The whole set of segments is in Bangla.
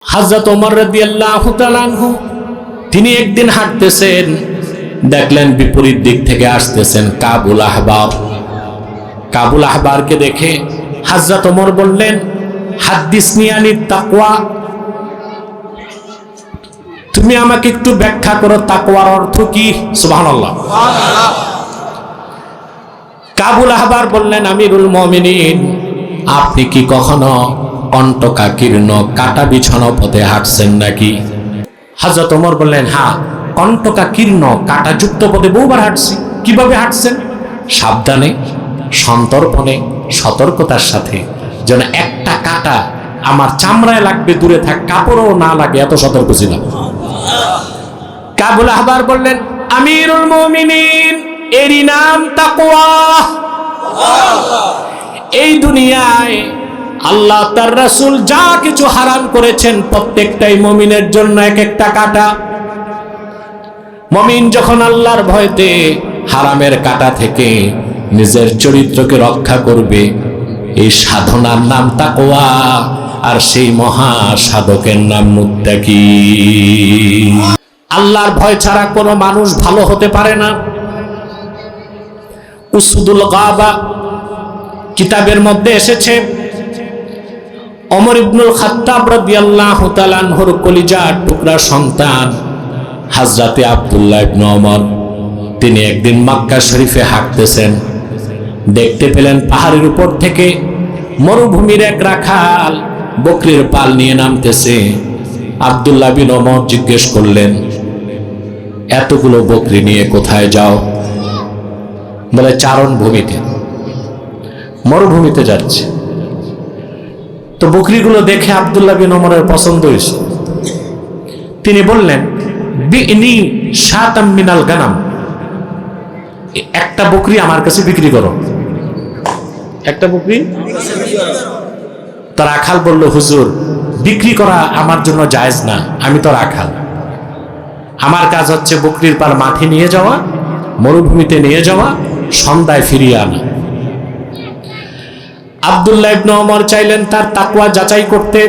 হযরত ওমর রাদিয়াল্লাহু তাআলা আনহু তিনি একদিন হাঁটতেছেন, দেখলেন বিপরীত দিক থেকে আসতেছেন কাবুল আহবার। কাবুল আহবারকে দেখে হযরত ওমর বললেন, হাদ্দিসনি আনিত তাকওয়া, তুমি আমাকে একটু ব্যাখ্যা করো তাকওয়ার অর্থ কি? সুবহানাল্লাহ। কাবুল আহবার বললেন, আমিরুল মুমিনিন, আপনি কি কখনো কণ্টকাকীর্ণ কাটা বিছানো পথে হাঁটছেন নাকি? হযরত ওমর বললেন, হ্যাঁ, কণ্টকাকীর্ণ কাটাযুক্ত পথে বহুবার হাঁটছি। কিভাবে হাঁটছেন? সাবধানে, সন্তর্পণে, সতর্কতার সাথে, যেন একটা কাটা আমার চামড়ায় লাগবে, দূরে থাক, কাপড়ও না লাগে, এত সতর্ক ছিলাম। কাবুল আহবার বললেন, আমিরুল মুমিনিন, এরই নাম তাকওয়া। এই দুনিয়ায় আল্লাহ তার রাসূল যা কিছু হারাম করেছেন প্রত্যেকটাই মুমিনের জন্য এক একটা কাটা। মুমিন যখন আল্লাহর ভয়তে হারামের কাটা থেকে নিজের চরিত্রকে রক্ষা করবে, এই সাধনার নাম তাকওয়া, আর সেই মহা সাধকের নাম মুত্তাকি। আল্লাহর ভয় ছাড়া কোনো মানুষ ভালো হতে পারে না। উসুদুল গাবা কিতাবের মধ্যে এসেছে, ওমর ইবনুল খাত্তাব রাদিয়াল্লাহু তাআলা আনহুর কলিজার টুকরা সন্তান হযরতে আব্দুল্লাহ ইবনে ওমর, তিনি একদিন মক্কা শরীফে হাঁটতেছেন, দেখতে পেলেন পাহাড়ের উপর থেকে মরুভূমির এক রাখাল বকরির পাল নিয়ে নামতেছে। আব্দুল্লাহ বিন ওমর জিজ্ঞেস করলেন, এতগুলো বকরি নিয়ে কোথায় যাও? বলে, চারণ ভূমিতে, মরুভূমিতে যাচ্ছে। তো বকরিগুলো দেখে আব্দুল্লাহ বিন ওমরের পছন্দ হয়েছে। তিনি বললেন, বিনি শাতাম মিনাল গানাম, একটা বকরি আমার কাছে বিক্রি করো, একটা বকরি। তো রাখাল বলল, হুজুর, বিক্রি করা আমার জন্য জায়েজ না, আমি তো রাখাল, আমার কাজ হচ্ছে বকরির পাল মাঠে নিয়ে যাওয়া, মরুভূমিতে নিয়ে যাওয়া, সন্ধ্যায় ফিরিয়ে আনা। আব্দুল্লাহ ইবনে ওমর চাইলেন তার তাকওয়া যাচাই করতে।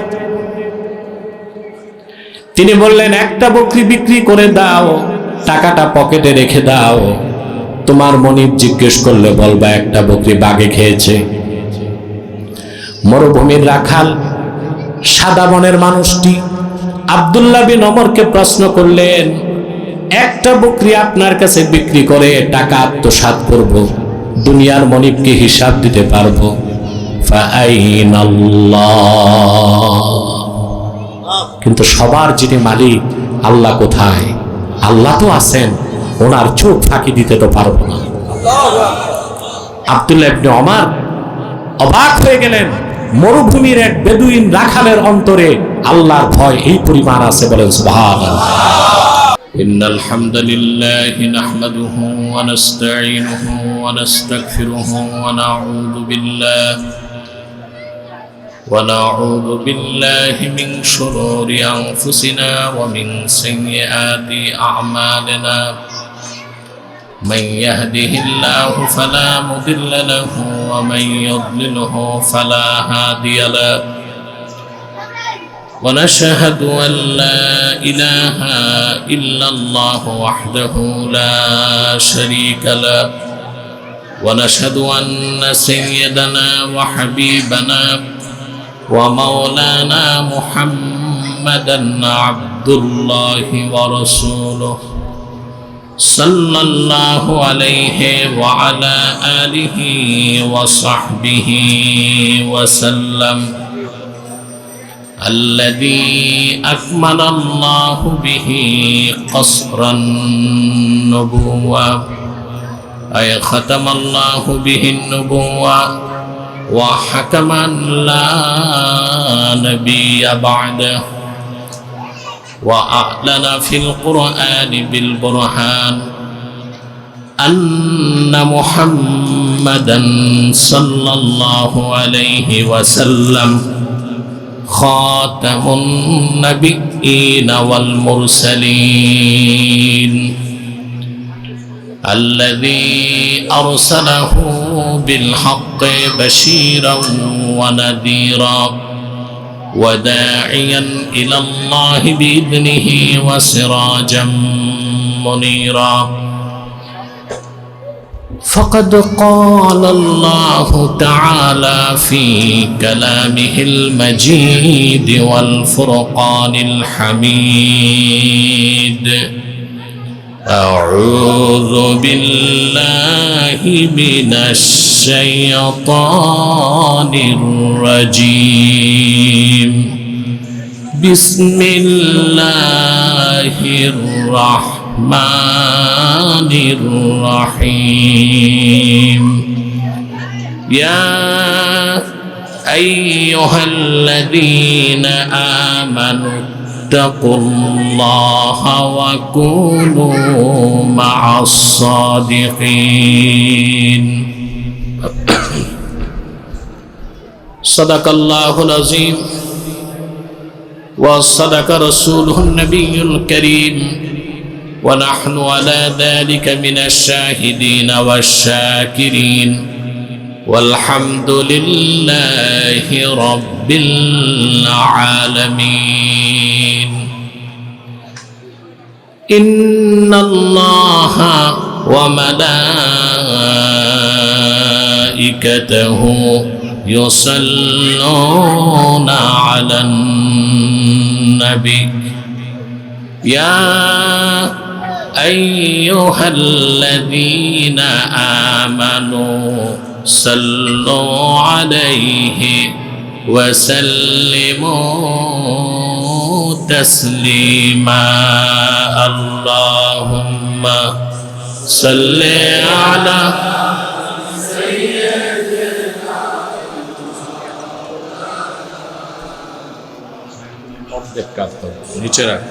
তিনি বললেন, একটা বকরি বিক্রি করে দাও, টাকাটা পকেটে রেখে দাও, তোমার মনিব জিজ্ঞেস করলে বলবা একটা বকরি বাঘে খেয়েছে। মরুভূমির রাখাল সাদা মনের মানুষটি আব্দুল্লাহ বিন ওমরকে প্রশ্ন করলেন, একটা বকরি আপনার কাছে বিক্রি করে টাকা আত্মসাৎ করব, দুনিয়ার মনিবকে হিসাব দিতে পারবো, কিন্তু সবার যিনি মালিক আল্লাহ কোথায়? আল্লাহ তো আছেন, ওনার চোখ ফাঁকি দিতে তো পারবো না। আব্দুল্লাহ ইবনে ওমর অবাক হয়ে গেলেন, মরুভূমির এক বেদুইন রাখালের অন্তরে আল্লাহর ভয় এই পরিমাণ আছে, বলেন সুবহানাল্লাহ। ইন্নাল হামদালিল্লাহি নাহমাদুহু ওয়া নাস্তাঈনুহু ওয়া নাস্তাগফিরুহু ওয়া নাউযু বিল্লাহি মিন শুরুরি আনফুসিনা ওয়া মিন সাইয়্যাতি আ'মালিনা। من يهده الله فلا مضل له ومن يضلله فلا هادي له ونشهد أن لا إله إلا الله وحده لا شريك له ونشهد أن سيدنا وحبيبنا ومولانا محمدا عبد الله ورسوله صلى الله عليه وعلى آله وصحبه وسلم الذي أكمل الله به قصر النبوة أي ختم الله به النبوة وحكم لا نبي بعده وأعلن في القرآن بالبرهان أن محمدا صلى الله عليه وسلم خاتم النبيين والمرسلين الذي أرسله بالحق بشيرا ونذيرا وداعيا إلى الله بإذنه وسراجا منيرا فقد قال الله تعالى في كلامه المجيد والفرقان الحميد أعوذ بالله من الشيطان الرجيم بسم الله الرحمن الرحيم يا أيها الذين آمنوا اتقوا الله وكونوا مع الصادقين صدق الله العظيم وصدق رسوله النبي الكريم ونحن على ذلك من الشاهدين والشاكرين والحمد لله رب العالمين إن الله وملائكته يصلون على النبي يا أيها الذين آمنوا صلوا عليه وسلموا تسليما اللهم صل على नीचे रख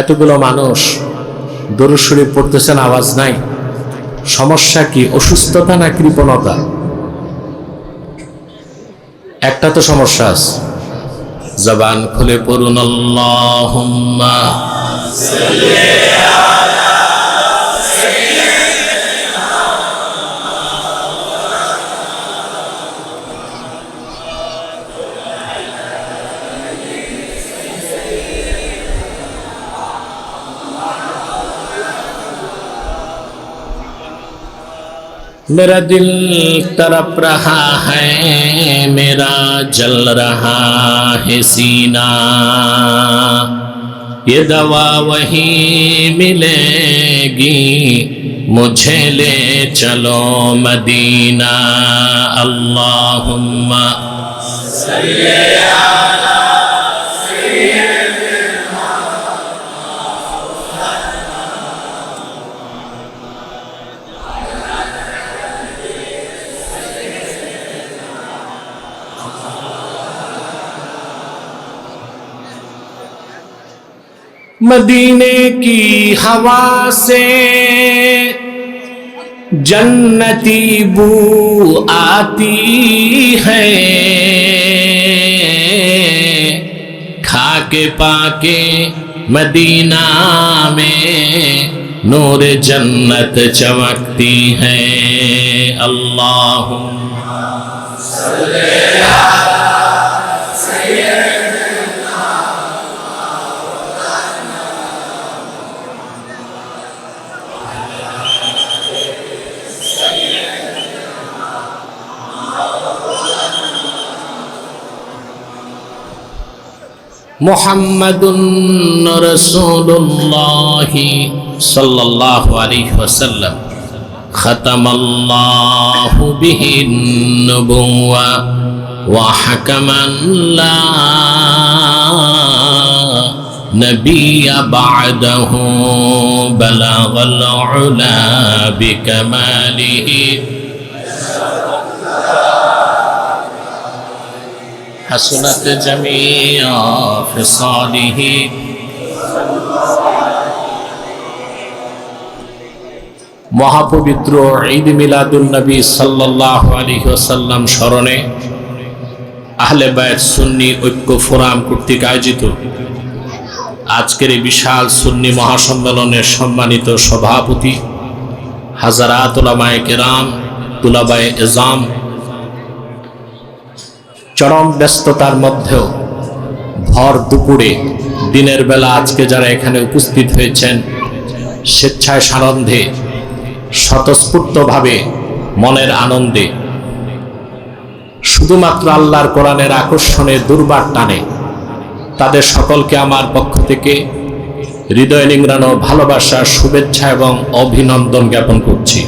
এতগুলো মানুষ দরুদ শরীফ পড়তেছেন, আওয়াজ নাই। সমস্যা কি? অসুস্থতা না কৃপণতা? একটা তো সমস্যা আছে। জবান খুলে পড়ুন আল্লাহুম্মা সাল্লি আলা मेरा दिल तड़प रहा है, मेरा जल रहा है सीना, ये दवा वहीं मिलेगी, मुझे ले चलो मदीना। अल्लाहुम्मा सल्ली अला सय्यिदिना मदीने की हवा से जन्नती बू आती है, खाके पाके मदीना में नूर जन्नत चमकती है। अल्लाहुम्मा सल्ली अला सय्यिदिना मुहम्मदुन रसूलुल्लाह सल्लल्लाहु अलैहि वसल्लम खतमल्लाहु बिहिन नबुव्वा व हकमन ला नबिय्य बअदहु बलगल उला बिकमालिहि हसनत जमीआ फिसालिही। মহাপবিত্র ঈদ মিলাদুন নবী সাল্লাল্লাহু আলাইহি ওয়াসাল্লাম স্মরণে আহলে বায়ত সুন্নি ঐক্য ফোরাম কর্তৃক আয়োজিত আজকের এই বিশাল সুন্নি মহাসম্মেলনের সম্মানিত সভাপতি হাজারাত উলামায়ে কেরাম, তুলাবায়ে এজাম, চরম ব্যস্ততার মধ্যেও ভর দুপুরে দিনের বেলা আজকে যারা এখানে উপস্থিত হয়েছেন, স্বেচ্ছায় সানন্দে স্বতঃস্ফূর্তভাবে মনের আনন্দে শুধুমাত্র আল্লাহর কোরআনের আকর্ষণে দুর্বার টানে, তাদের সকলকে আমার পক্ষ থেকে হৃদয় নিংড়ানো ভালোবাসা, শুভেচ্ছা এবং অভিনন্দন জ্ঞাপন করছি।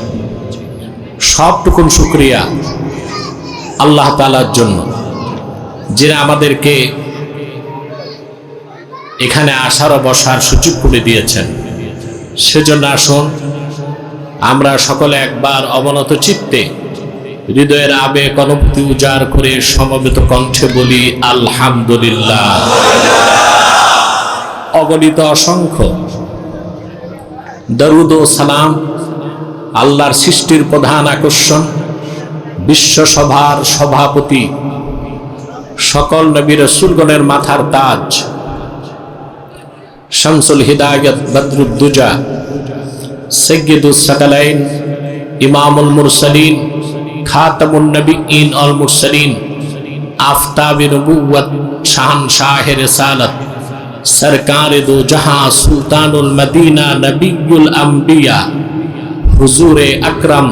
সবটুকুন শুকরিয়া আল্লাহ তাআলার জন্য, যিনি আমাদেরকে এখানে আসার ও বসার সুযোগ করে দিয়েছেন। সেজন্য আসুন আমরা সকলে একবার অবনত চিত্তে হৃদয়ের আবেগ অনুভূতি উজাড় করে সমবেত কণ্ঠে বলি আলহামদুলিল্লাহ। অগণিত অসংখ্য দরুদ ও সালাম আল্লাহর সৃষ্টির প্রধান আকর্ষণ, বিশ্বসভার সভাপতি, সকল নবী রাসূলগণের মাথার তাজ, শামসুল হিদায়াত বদরুদ্দুজা, সাইয়্যিদুস সাকালাইন, ইমামুল মুরসালিন, খাতামুন নবিয়্যিন ওয়াল মুরসালিন, আফতাবে নবুওয়াত, শাহনশাহে রিসালাত, সরকারে দো জাহাঁ, সুলতানুল মদিনা, নবিয়ুল আম্বিয়া, হুজুরে আকরাম,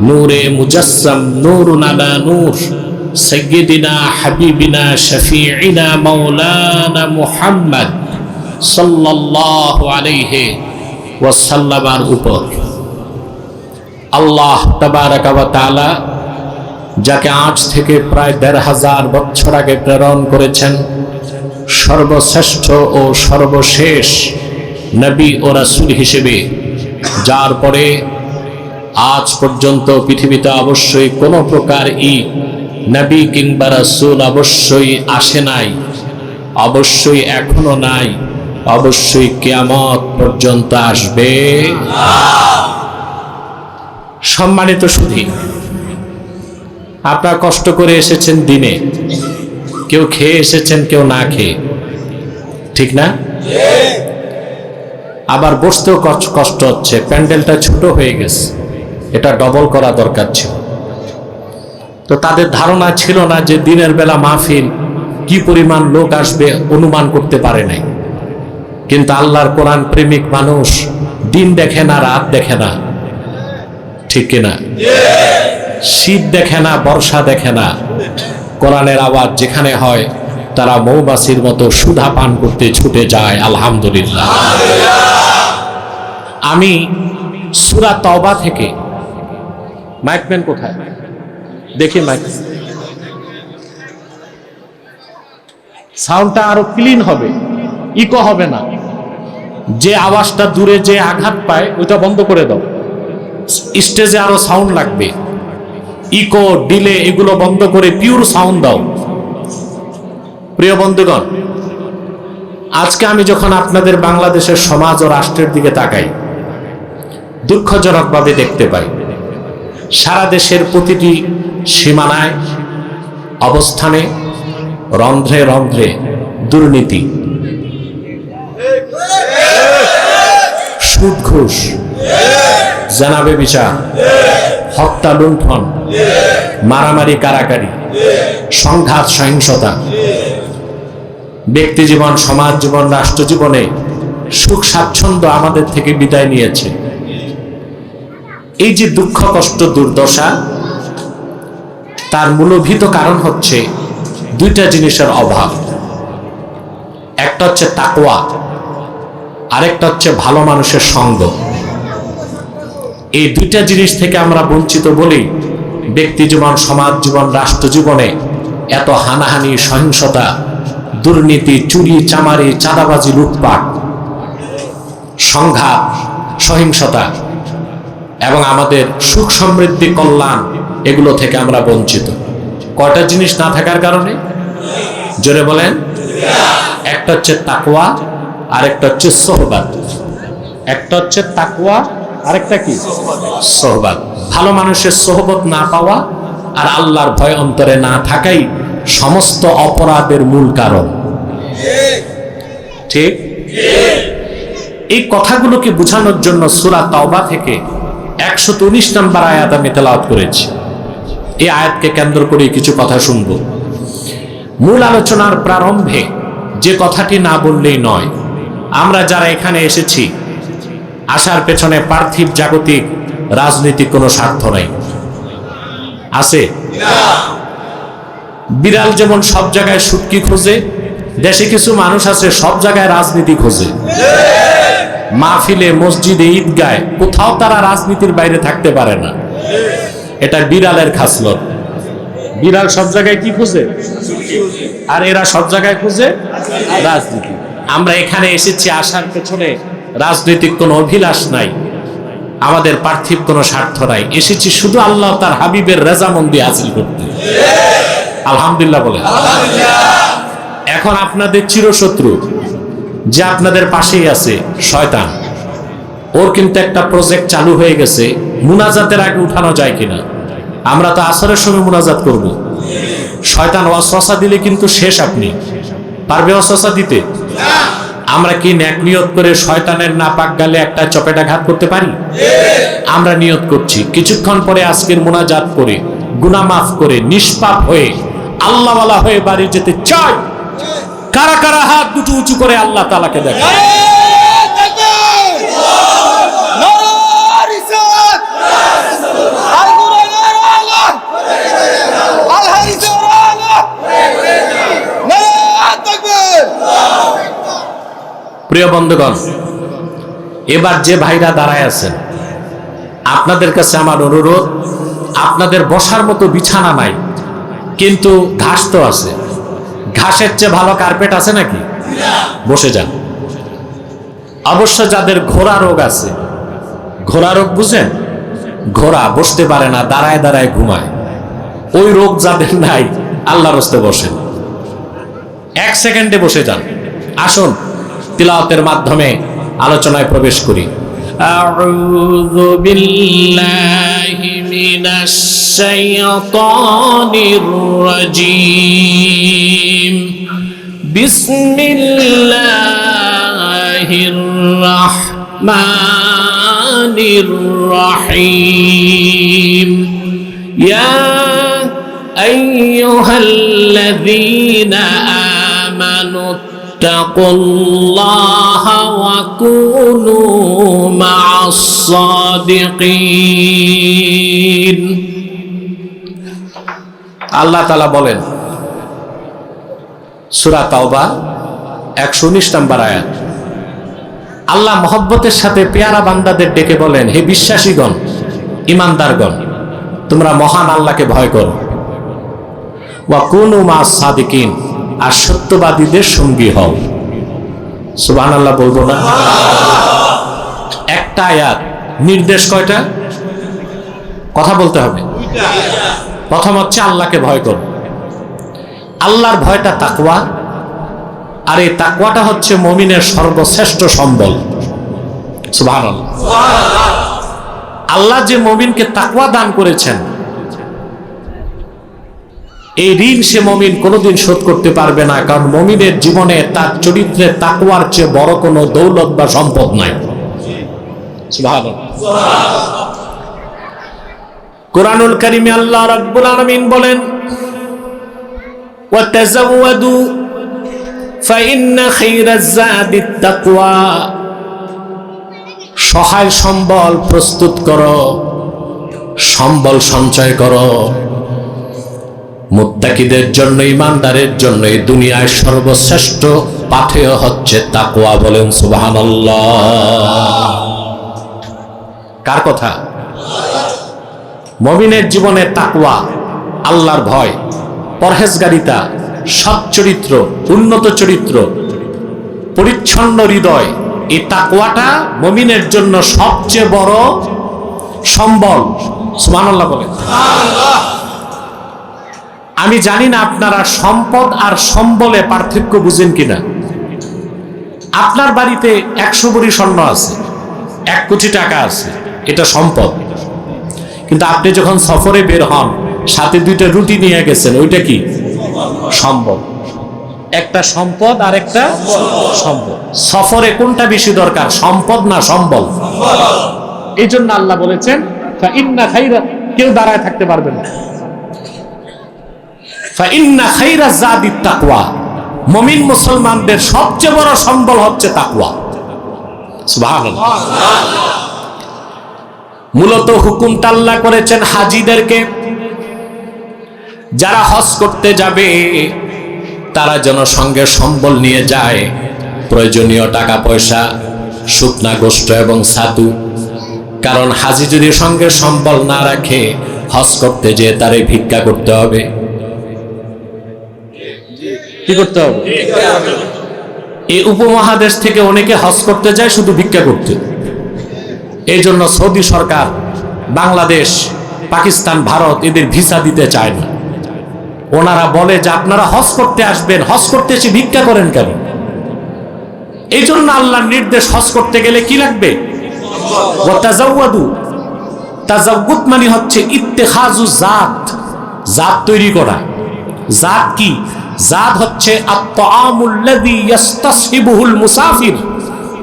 নূরে মুজাসসাম, নূরুন আলা নূর, সাইয়্যিদিনা হাবিবিনা শফিঈনা মাওলানা মুহাম্মদ সাল্লাল্লাহু আলাইহি ওয়াসাল্লামের উপর আল্লাহ তাবারাকা ওয়া তাআলা যাকে আজ থেকে প্রায় ১৫০০ বছর আগে প্রেরণ করেছেন সর্বশ্রেষ্ঠ ও সর্বশেষ নবী ও রাসূল হিসেবে, যার পরে আজ পর্যন্ত পৃথিবীতে অবশ্যই কোনো প্রকার নবী কিংবা রাসূল অবশ্যই আসে নাই, অবশ্যই এখনো নাই, অবশ্যই কিয়ামত পর্যন্ত আসবে। সম্মানিত সুধী, আপনারা কষ্ট করে এসেছেন দিনে, কেউ খেয়ে এসেছেন, কেউ না খেয়ে, ঠিক না? আবার বসতেও কষ্ট হচ্ছে, প্যান্ডেলটা ছোট হয়ে গেছে, এটা ডবল করা দরকার ছিল। তো তাদের ধারণা ছিল না যে দিনের বেলা মাহফিল কি পরিমাণ লোক আসবে অনুমান করতে পারে নাই। কিন্তু আল্লাহর কোরআন প্রেমিক মানুষ দিন দেখে না, রাত দেখে না, ঠিক কিনা? শীত দেখে না, বর্ষা দেখে না, কোরআনের আওয়াজ যেখানে হয় তারা মৌমাছির মতো সুধা পান করতে ছুটে যায়। আলহামদুলিল্লাহ। আমি সূরা তাওবা থেকে, মাইকম্যান কোথায় দেখি, মাইক সাউন্ডটা আরো ক্লিন হবে, ইকো হবে না। যে আওয়াজটা দূরে যে আঘাত পায় ওইটা বন্ধ করে দাও, স্টেজে আরো সাউন্ড লাগবে, ইকো ডিলে এগুলো বন্ধ করে পিওর সাউন্ড দাও। প্রিয় বন্ধুগণ, আজকে আমি যখন আপনাদের বাংলাদেশের সমাজ ও রাষ্ট্রের দিকে তাকাই, দুঃখজনকভাবে দেখতে পাই সারা দেশের প্রতিটি সীমানায়, অবস্থানে, রন্ধ্রে রন্ধ্রে দুর্নীতি, সুদ ঘুষ, জেনাবে বিচার, হত্যা লুণ্ঠন, মারামারি কারাকারি, সংঘাত সহিংসতা, ব্যক্তি জীবন, সমাজ জীবন, রাষ্ট্র জীবনে সুখ স্বাচ্ছন্দ্য আমাদের থেকে বিদায় নিয়েছে। এই যে দুঃখ, কষ্ট, দুর্দশা, তার মূলভূত কারণ হচ্ছে দুইটা জিনিসের অভাব। একটা হচ্ছে তাকওয়া, আরেকটা হচ্ছে ভালো মানুষের সঙ্গ। এই দুইটা জিনিস থেকে আমরা বঞ্চিত বলেই ব্যক্তি জীবন, সমাজ জীবন, রাষ্ট্র জীবনে এত হানাহানি, সহিংসতা, দুর্নীতি, চুরি চামারি, চাঁদাবাজি, লুটপাট, সংঘাত, সহিংসতা এবং আমাদের সুখ সমৃদ্ধি, কল্যাণ, এগুলো থেকে আমরা বঞ্চিত। কয়টা জিনিস না থাকার কারণে? জোরে বলেন। একটা হচ্ছে তাকওয়া, আরেকটা হচ্ছে সোহবাত। একটা হচ্ছে তাকওয়া, আরেকটা কি? সোহবাত। ভালো মানুষের সোহবত না পাওয়া আর আল্লাহর ভয় অন্তরে না থাকাই সমস্ত অপরাধের মূল কারণ, ঠিক? এই কথাগুলোকে বোঝানোর জন্য সূরা তাওবা থেকে 119 নম্বর আয়াত আমি তেলাওয়াত করেছি। এই আয়াতকে কেন্দ্র করে কিছু কথা শুনব। মূল আলোচনার প্রারম্ভে যে কথাটি না বললেই নয়, আমরা যারা এখানে এসেছি, আসার পেছনে পার্থিব জাগতিক রাজনৈতিক কোনো স্বার্থ নাই। আছে? বিড়াল যেমন সব জায়গায় শুটকি খোঁজে, দেশে কিছু মানুষ আছে সব জায়গায় রাজনীতি খোঁজে। মাহফিলে, মসজিদে, ঈদগায় কোথাও তারা রাজনীতির বাইরে থাকতে পারে না। এটা বিড়ালের খাসলত। বিড়াল সব জায়গায় কি খোঁজে, আর এরা সব জায়গায় খোঁজে রাজনীতি। আমরা এখানে এসেছি, আসার পেছনে রাজনৈতিক কোনো অভিলাষ নাই, আমাদের পার্থিব কোনো স্বার্থ নাই। এসেছি শুধু আল্লাহ তার হাবিবের রেজামন্দি হাসিল করতে। আলহামদুলিল্লাহ বলে। এখন আপনাদের চিরশত্রু যে আপনাদের পাশেই আছে, শয়তান, ওর কিন্তু একটা প্রজেক্ট চালু হয়ে গেছে, মুনাজাতের আগে উঠানো যায় কিনা। আমরা তো আসরের সময় মুনাজাত করব, শয়তান ওয়াসওয়াসা দিলে কিন্তু শেষ। আপনি পারবে ওয়াসওয়াসা দিতে? আমরা কি নেক নিয়ত করে শয়তানের নাপাক গালে একটা চপেটাঘাত করতে পারি? আমরা নিয়ত করছি কিছুক্ষণ পরে আজকের মুনাজাত করে গুনাহ মাফ করে নিষ্পাপ হয়ে আল্লাহওয়ালা হয়ে বাড়ি যেতে চাই। কারা কারা হাত দুটো উঁচু করে আল্লাহ তাআলাকে দেখে? প্রিয় বন্ধুগণ, এবার যে ভাইরা দাঁড়ায় আছেন, আপনাদের কাছে আমার অনুরোধ, আপনাদের বসার মতো বিছানা নাই, কিন্তু ঘাস তো আছে। ঘাসের চেয়ে ভালো কার্পেট আছে নাকি? বসে যান। অবশ্য যাদের ঘোড়া রোগ আছে, ঘোড়া রোগ বুঝেন, ঘোড়া বসতে পারে না, দাঁড়ায় দাঁড়ায় ঘুমায়, ওই রোগ যাদের নাই, আল্লাহর রাস্তে বসেন, 1 সেকেন্ডে বসে যান। আসুন তিলাওয়াতের মাধ্যমে আলোচনায় প্রবেশ করি। আউযু বিল্লাহি মিনাশ শাইতানির রাজীম। বিসমিল্লাহির রাহমানির রাহিম। ইয়া আইয়ুহাল্লাযীনা আমানু ইত্তাকুল্লাহা ওয়া কুনু মা'আস সাদিকিন। আল্লাহ তাআলা বলেন, সূরা তাওবা 119 নম্বর আয়াত। আল্লাহ মহব্বতের সাথে পেয়ারা বান্দাদের ডেকে বলেন, হে বিশ্বাসীগণ, ইমানদারগণ, তোমরা মহান আল্লাহকে ভয় করো। ওয়া কুনু মা'আস সাদিকিন, আর সত্যবাদীদের সঙ্গী হও। সুবহানাল্লাহ বলবো না? একটা আয়াত, নির্দেশ কয়টা? কথা বলতে হবে। প্রথম হচ্ছে আল্লাহকে ভয় করো। আল্লাহর ভয়টা তাকওয়া, আর এই তাকওয়াটা হচ্ছে মুমিনের সর্বশ্রেষ্ঠ সম্বল। সুবহানাল্লাহ। আল্লাহ যে মুমিনকে তাকওয়া দান করেছেন, এই ঋণ সে মুমিন কোনোদিন শোধ করতে পারবে না, কারণ মুমিনের জীবনে তার চরিত্রে তাকওয়ার চেয়ে বড় কোনো দৌলত বা সম্পদ নাই। সুবহানাল্লাহ। কুরআনুল কারীমে আল্লাহ রাব্বুল আলামিন বলেন, ওয়া তাযাওয়াদু ফাইন্না খায়রাজ যাদিত তাকওয়া। সহায় সম্বল প্রস্তুত করো, সম্বল সঞ্চয় করো। মুত্তাকিদের জন্য, ইমানদারের জন্য এই দুনিয়ায় সর্বশ্রেষ্ঠ পাথেয় হচ্ছে তাকওয়া। বলেন সুবহানাল্লাহ। কার কথা? মুমিনের জীবনে তাকওয়া, আল্লাহর ভয়, পরহেজগারিতা, সৎ চরিত্র, উন্নত চরিত্র, পরিচ্ছন্ন হৃদয়, এই তাকওয়াটা মুমিনের জন্য সবচেয়ে বড় সম্বল। সুবহানাল্লাহ বলেন। আমি জানি না আপনারা সম্পদ আর সম্বলে পার্থক্য বুঝেন কিনা। আপনার বাড়িতে 100 ভরি স্বর্ণ আছে, 1 কোটি টাকা আছে, এটা সম্পদ। কিন্তু আপনি যখন সফরে বের হন, সাথে 2টা রুটি নিয়ে গেছেন, ওইটা কি? সম্পদ। একটা সম্পদ আর একটা সম্পদ। সফরে কোনটা বেশি দরকার, সম্পদ না সম্বল? এই জন্য আল্লাহ বলেছেন ফাইন্না খাইরা, কেউ দাঁড়ায় থাকতে পারবে না, ফাইন্না খাইরা যাদিত তাকওয়া, মুমিন মুসলমানদের সবচেয়ে বড় সম্বল হচ্ছে তাকওয়া। সুবহানাল্লাহ। মূলত হুকুমটা আল্লাহ করেছেন হাজীদেরকে, যারা হজ করতে যাবে তারা যেন সঙ্গে সম্বল নিয়ে যায়, প্রয়োজনীয় টাকা পয়সা, শুকনা গোশত এবং ছাতু। কারণ হাজী যদি সঙ্গে সম্বল না রাখে, হজ করতে যেয়ে তারে ভিক্ষা করতে হবে। কি করতে হবে? এই উপমহাদেশ থেকে অনেকে হজ করতে যায় শুধু ভিক্ষা করতে। এই জন্য সৌদি সরকার, বাংলাদেশ, পাকিস্তান, ভারত এদের ভিসা দিতে চায় না। ওনারা বলে যে আপনারা হজ করতে আসবেন, হজ করতে এসে ভিক্ষা করেন কেন? এই জন্য আল্লাহর নির্দেশ, হজ করতে গেলে কি লাগবে? ওয়াতাজাওয়াদু। তাজাওউদ মানে হচ্ছে ইত্তেখাজু জাত, জাত তৈরি করা। জাত কি? জাত হচ্ছে আত-তাআমুল্লাযী ইস্তাসহিবুহুল মুসাফির।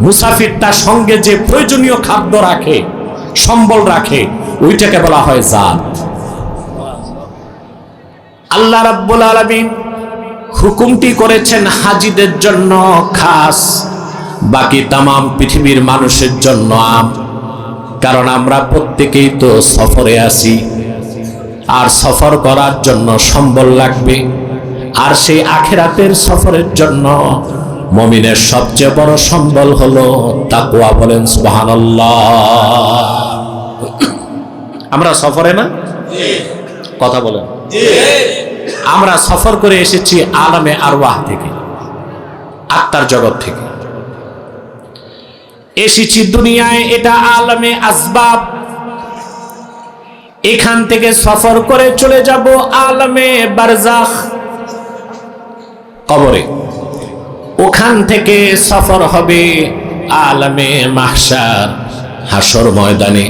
মুসাফির তার সঙ্গে যে প্রয়োজনীয় খাদ্য রাখে, সম্বল রাখে, ওইটাকে বলা হয় জাত। আল্লাহ রাব্বুল আলামিন হুকুমটি করেছেন হাজীদের জন্য খাস, বাকি তামাম পৃথিবীর মানুষের জন্য আম। কারণ আমরা প্রত্যেকেই তো সফরে আছি, আর সফর করার জন্য সম্বল লাগবে। আর সেই আখিরাতের সফরের জন্য মুমিনের সবচেয়ে বড় সম্বল হলো তাকওয়া। বলেন সুবহানাল্লাহ। আমরা সফরে না? কথা বলেন। আমরা সফর করে এসেছি আলামে আরওয়াহ থেকে, আত্মার জগৎ থেকে এসেছি দুনিয়ায়। এটা আলামে আসবাব। এখান থেকে সফর করে চলে যাব আলামে বারজাখ, কবরে। ওখান থেকে সফর হবে আলামে মাহশার, হাসর ময়দানে।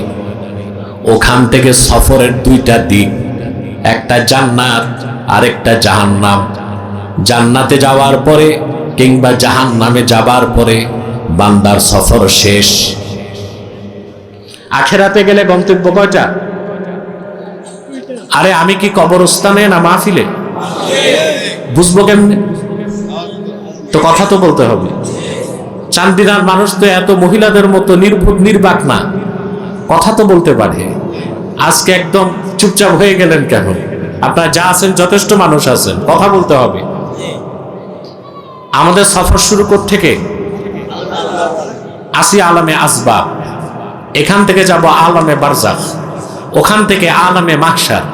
ওখান থেকে সফরের দুইটা দিক, একটা জান্নাত আর একটা জাহান্নাম। জান্নাতে যাওয়ার পরে কিংবা জাহান্নামে যাবার পরে বান্দার সফর শেষ। আখিরাতে গেলে গন্তব্য কয়টা? আরে আমি কি কবরস্থানে না মাহফিলে? বুঝবো কেমনে? তো কথা তো বলতে হবে। চান্দিনার মানুষ তো এত মহিলাদের মতো নির্ভুল নির্বাক না, কথা তো বলতে পারে। আজকে একদম চুপচাপ হয়ে গেলেন কেন? আপনারা যা আছেন যথেষ্ট মানুষ আছেন, কথা বলতে হবে। আমাদের সফর শুরু থেকে আসি আলামে আসবাব, এখান থেকে যাব আলামে বারজাখ, ওখান থেকে আলামে মাহশার,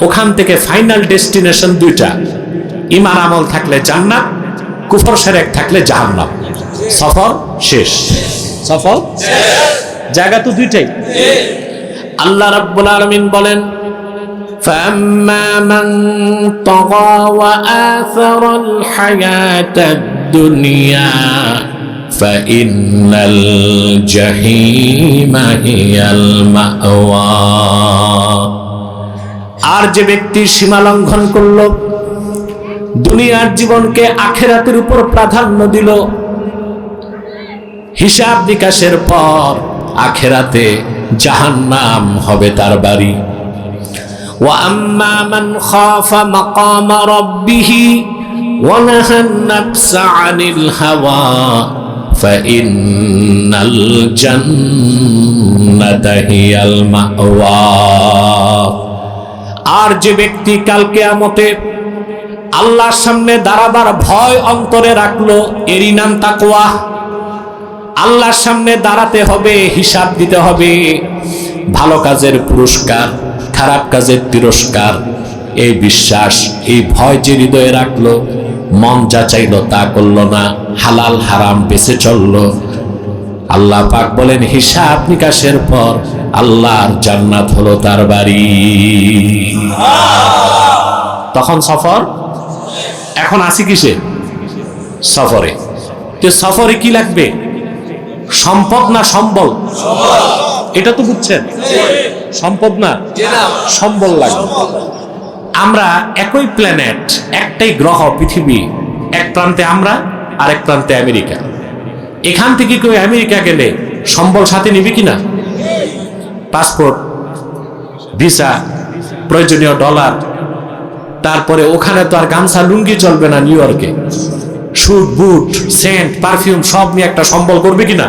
ওখান থেকে ফাইনাল ডেস্টিনেশন দুইটা। ঈমান আমল থাকলে জান্নাত, কুফর শিরক থাকলে জাহান্নাম। সফর শেষ। সফর জায়গা তো দুইটাই। আল্লাহ রাব্বুল আলামিন বলেন فَأَمَّا مَنْ طَغَى وَآثَرَ الْحَيَاةَ الدُّنْيَا فَإِنَّ الْجَحِيمَ هِيَ الْمَأْوَى। আর যে ব্যক্তি সীমা লঙ্ঘন করল, দুনিয়ার জীবনকে আখিরাতের উপর প্রাধান্য দিল, হিসাব নিকাশের পর আখিরাতে জাহান্নাম হবে তার বাড়ি। وَأَمَّا مَنْ خَافَ مَقَامَ رَبِّهِ وَنَهَى النَّفْسَ عَنِ الْهَوَى فَإِنَّ الْجَنَّةَ هِيَ الْمَأْوَى। আর যে ব্যক্তি কাল কিয়ামতে আল্লাহর সামনে দাঁড়াবার ভয় অন্তরে রাখলো, এরই নাম তাকওয়া। আল্লাহর সামনে দাঁড়াতে হবে, হিসাব দিতে হবে, ভালো কাজের পুরস্কার, খারাপ কাজের তিরস্কার, এই বিশ্বাস, এই ভয় যে হৃদয়ে রাখলো, মন যা চাইলো তা করলো না, হালাল হারাম বেঁচে চললো, আল্লাহ পাক বলেন হিসাব নিকাশের পর আল্লাহর জান্নাত হলো তার বাড়ি। তখন সফর। এখন আসি কিসে? সফরে। তো সফরে কি লাগবে? সম্পদ না সম্বল? এটা তো বুঝছেন, সম্পদ না সম্বল লাগবে। আমরা একই প্ল্যানেট, একটাই গ্রহ পৃথিবী, এক প্রান্তে আমরা, আরেক প্রান্তে আমেরিকা। এখান থেকে কেউ আমেরিকা গেলে সম্বল সাথে নিবি কিনা? পাসপোর্ট, ভিসা, প্রয়োজনীয় ডলার, তারপরে ওখানে তো আর গামছা লুঙ্গি চলবে না। নিউ ইয়র্কে স্যুট, বুট, সেন্ট, পারফিউম সব নিয়ে একটা সম্বল করবে কিনা?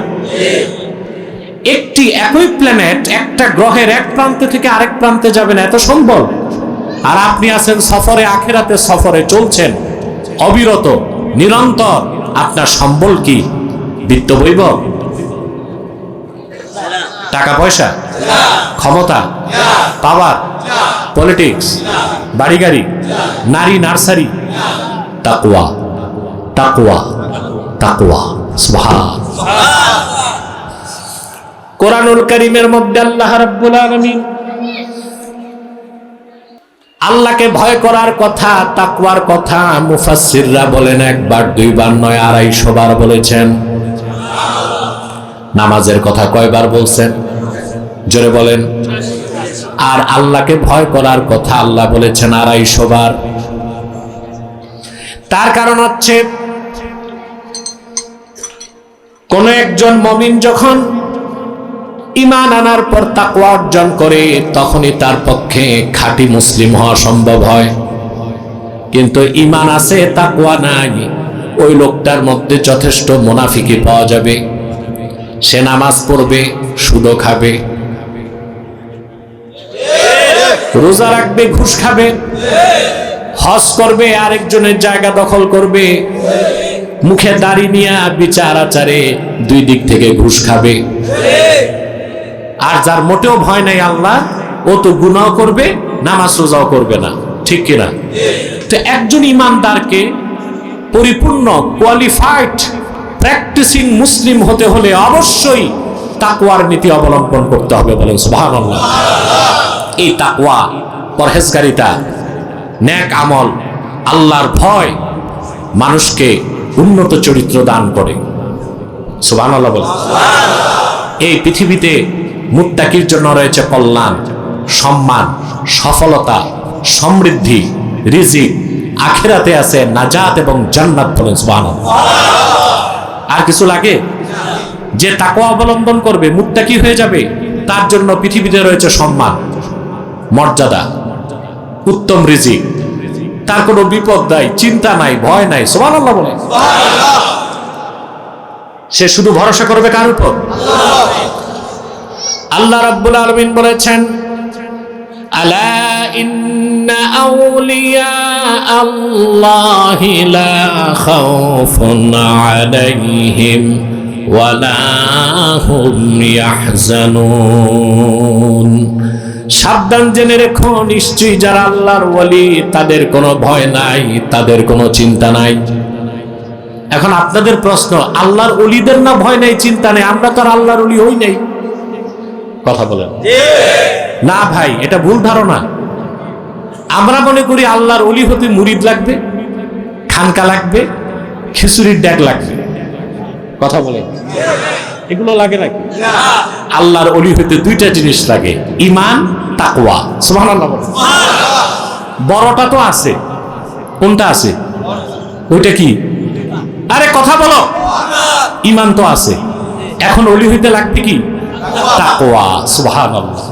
একটি একই প্ল্যানেট, একটা গ্রহের এক প্রান্ত থেকে আরেক প্রান্তে যাবেন, এত সম্বল। আর আপনি আছেন সফরে, আখিরাতে সফরে চলছেন অবিরত, নিরন্তর। আপনার সম্বল কি? বিত্ত বৈভব, টাকা পয়সা, ক্ষমতা, পাওয়ার, পলিটিক্স, বাড়ি গাড়ি, নারী, নার্সারি? তাকওয়া, তাকওয়া, তাকওয়া। সুবহান। কোরআনুল কারীমের মধ্যে আল্লাহ রাব্বুল আলামিন আল্লাহকে ভয় করার কথা, তাকওয়ার কথা মুফাসসিররা বলেন একবার, দুইবার নয়, 250 বার বলেছেন। নামাজের কথা কয়বার বলছেন? জোরে বলেন। আর আল্লাহকে ভয় করার কথা আল্লাহ বলেছেন 250 বার। তার কারণ হচ্ছে, কোন একজন মুমিন যখন ঈমান আনার পর তাকওয়া অর্জন করে, তখনই তার পক্ষে খাঁটি মুসলিম হওয়া সম্ভব হয়। কিন্তু ঈমান আছে, তাকওয়া নাই, ওই লোকটার মধ্যে যথেষ্ট মুনাফিকি পাওয়া যাবে। সে নামাজ পড়বে, সুদও খাবে, রোজা রাখবে, ঘুষ খাবে, হজ করবে, আরেকজনের জায়গা দখল করবে, মুখে দাড়ি নিয়ে বিচার আচারে দুই দিক থেকে ঘুষ খাবে। আর যার মোটেও ভয় নাই আল্লাহ, ও তো গুনাহ করবে, নামাজ রোজাও করবে না। ঠিক কিনা? তো একজন ইমানদারকে পরিপূর্ণ কোয়ালিফাইড প্র্যাকটিসিং মুসলিম হতে হলে অবশ্যই তাকওয়ার নীতি অবলম্বন করতে হবে। বলেন সুবহানাল্লাহ। এই তাকওয়া, পরহেজগারিতা, নেক আমল, আল্লাহর ভয় মানুষকে উন্নত চরিত্র দান করে। সুবহানাল্লাহ বলেন। এই পৃথিবীতে মুত্তাকির জন্য রয়েছে কল্যাণ, সম্মান, সফলতা, সমৃদ্ধি, রিজিক। আখিরাতে আছে নাজাত এবং জান্নাত। বলেন সুবহানাল্লাহ। আর কিছু লাগে? যে তাকওয়া অবলম্বন করবে, মুত্তাকি হয়ে যাবে, তার জন্য পৃথিবীতে রয়েছে সম্মান, মর্যাদা, উত্তম রিজিক। তার কোনো বিপদ নাই, চিন্তা নাই, ভয় নাই। সুবহানাল্লাহ বলেন। সে শুধু ভরসা করবে কার উপর? আল্লাহ রাব্বুল আলামিন বলেছেন, আলা ইন্না আউলিয়া আল্লাহি লা খাউফুন আলাইহিম ওয়া লা হুম ইয়াহজানুন। সাবধান জেনে রেখো, নিশ্চয়ই যারা আল্লাহর ওয়ালি, তাদের কোনো ভয় নাই, তাদের কোনো চিন্তা নাই। এখন আপনাদের প্রশ্ন, আল্লাহর ওলিদের না ভয় নাই, চিন্তা নেই? আমরা তো আর আল্লাহর ওলি হই নাই। কথা বলেন না ভাই, এটা ভুল ধারণা। আমরা মনে করি আল্লাহর ওলি হতে মুরিদ লাগবে, খানকা লাগবে, খিচুড়ির ড্যাক লাগবে। কথা বলেন, এগুলো লাগে নাকি? আল্লাহর ওলি হতে দুইটা জিনিস লাগে, ঈমান, তাকওয়া। সুবহানাল্লাহ। বড়টা তো আছে, কোনটা আছে? ওইটা কি? আরে কথা বলো। ঈমান তো আছে, এখন ওলি হইতে লাগবে কি? তাকওয়া। সুবহানাল্লাহ।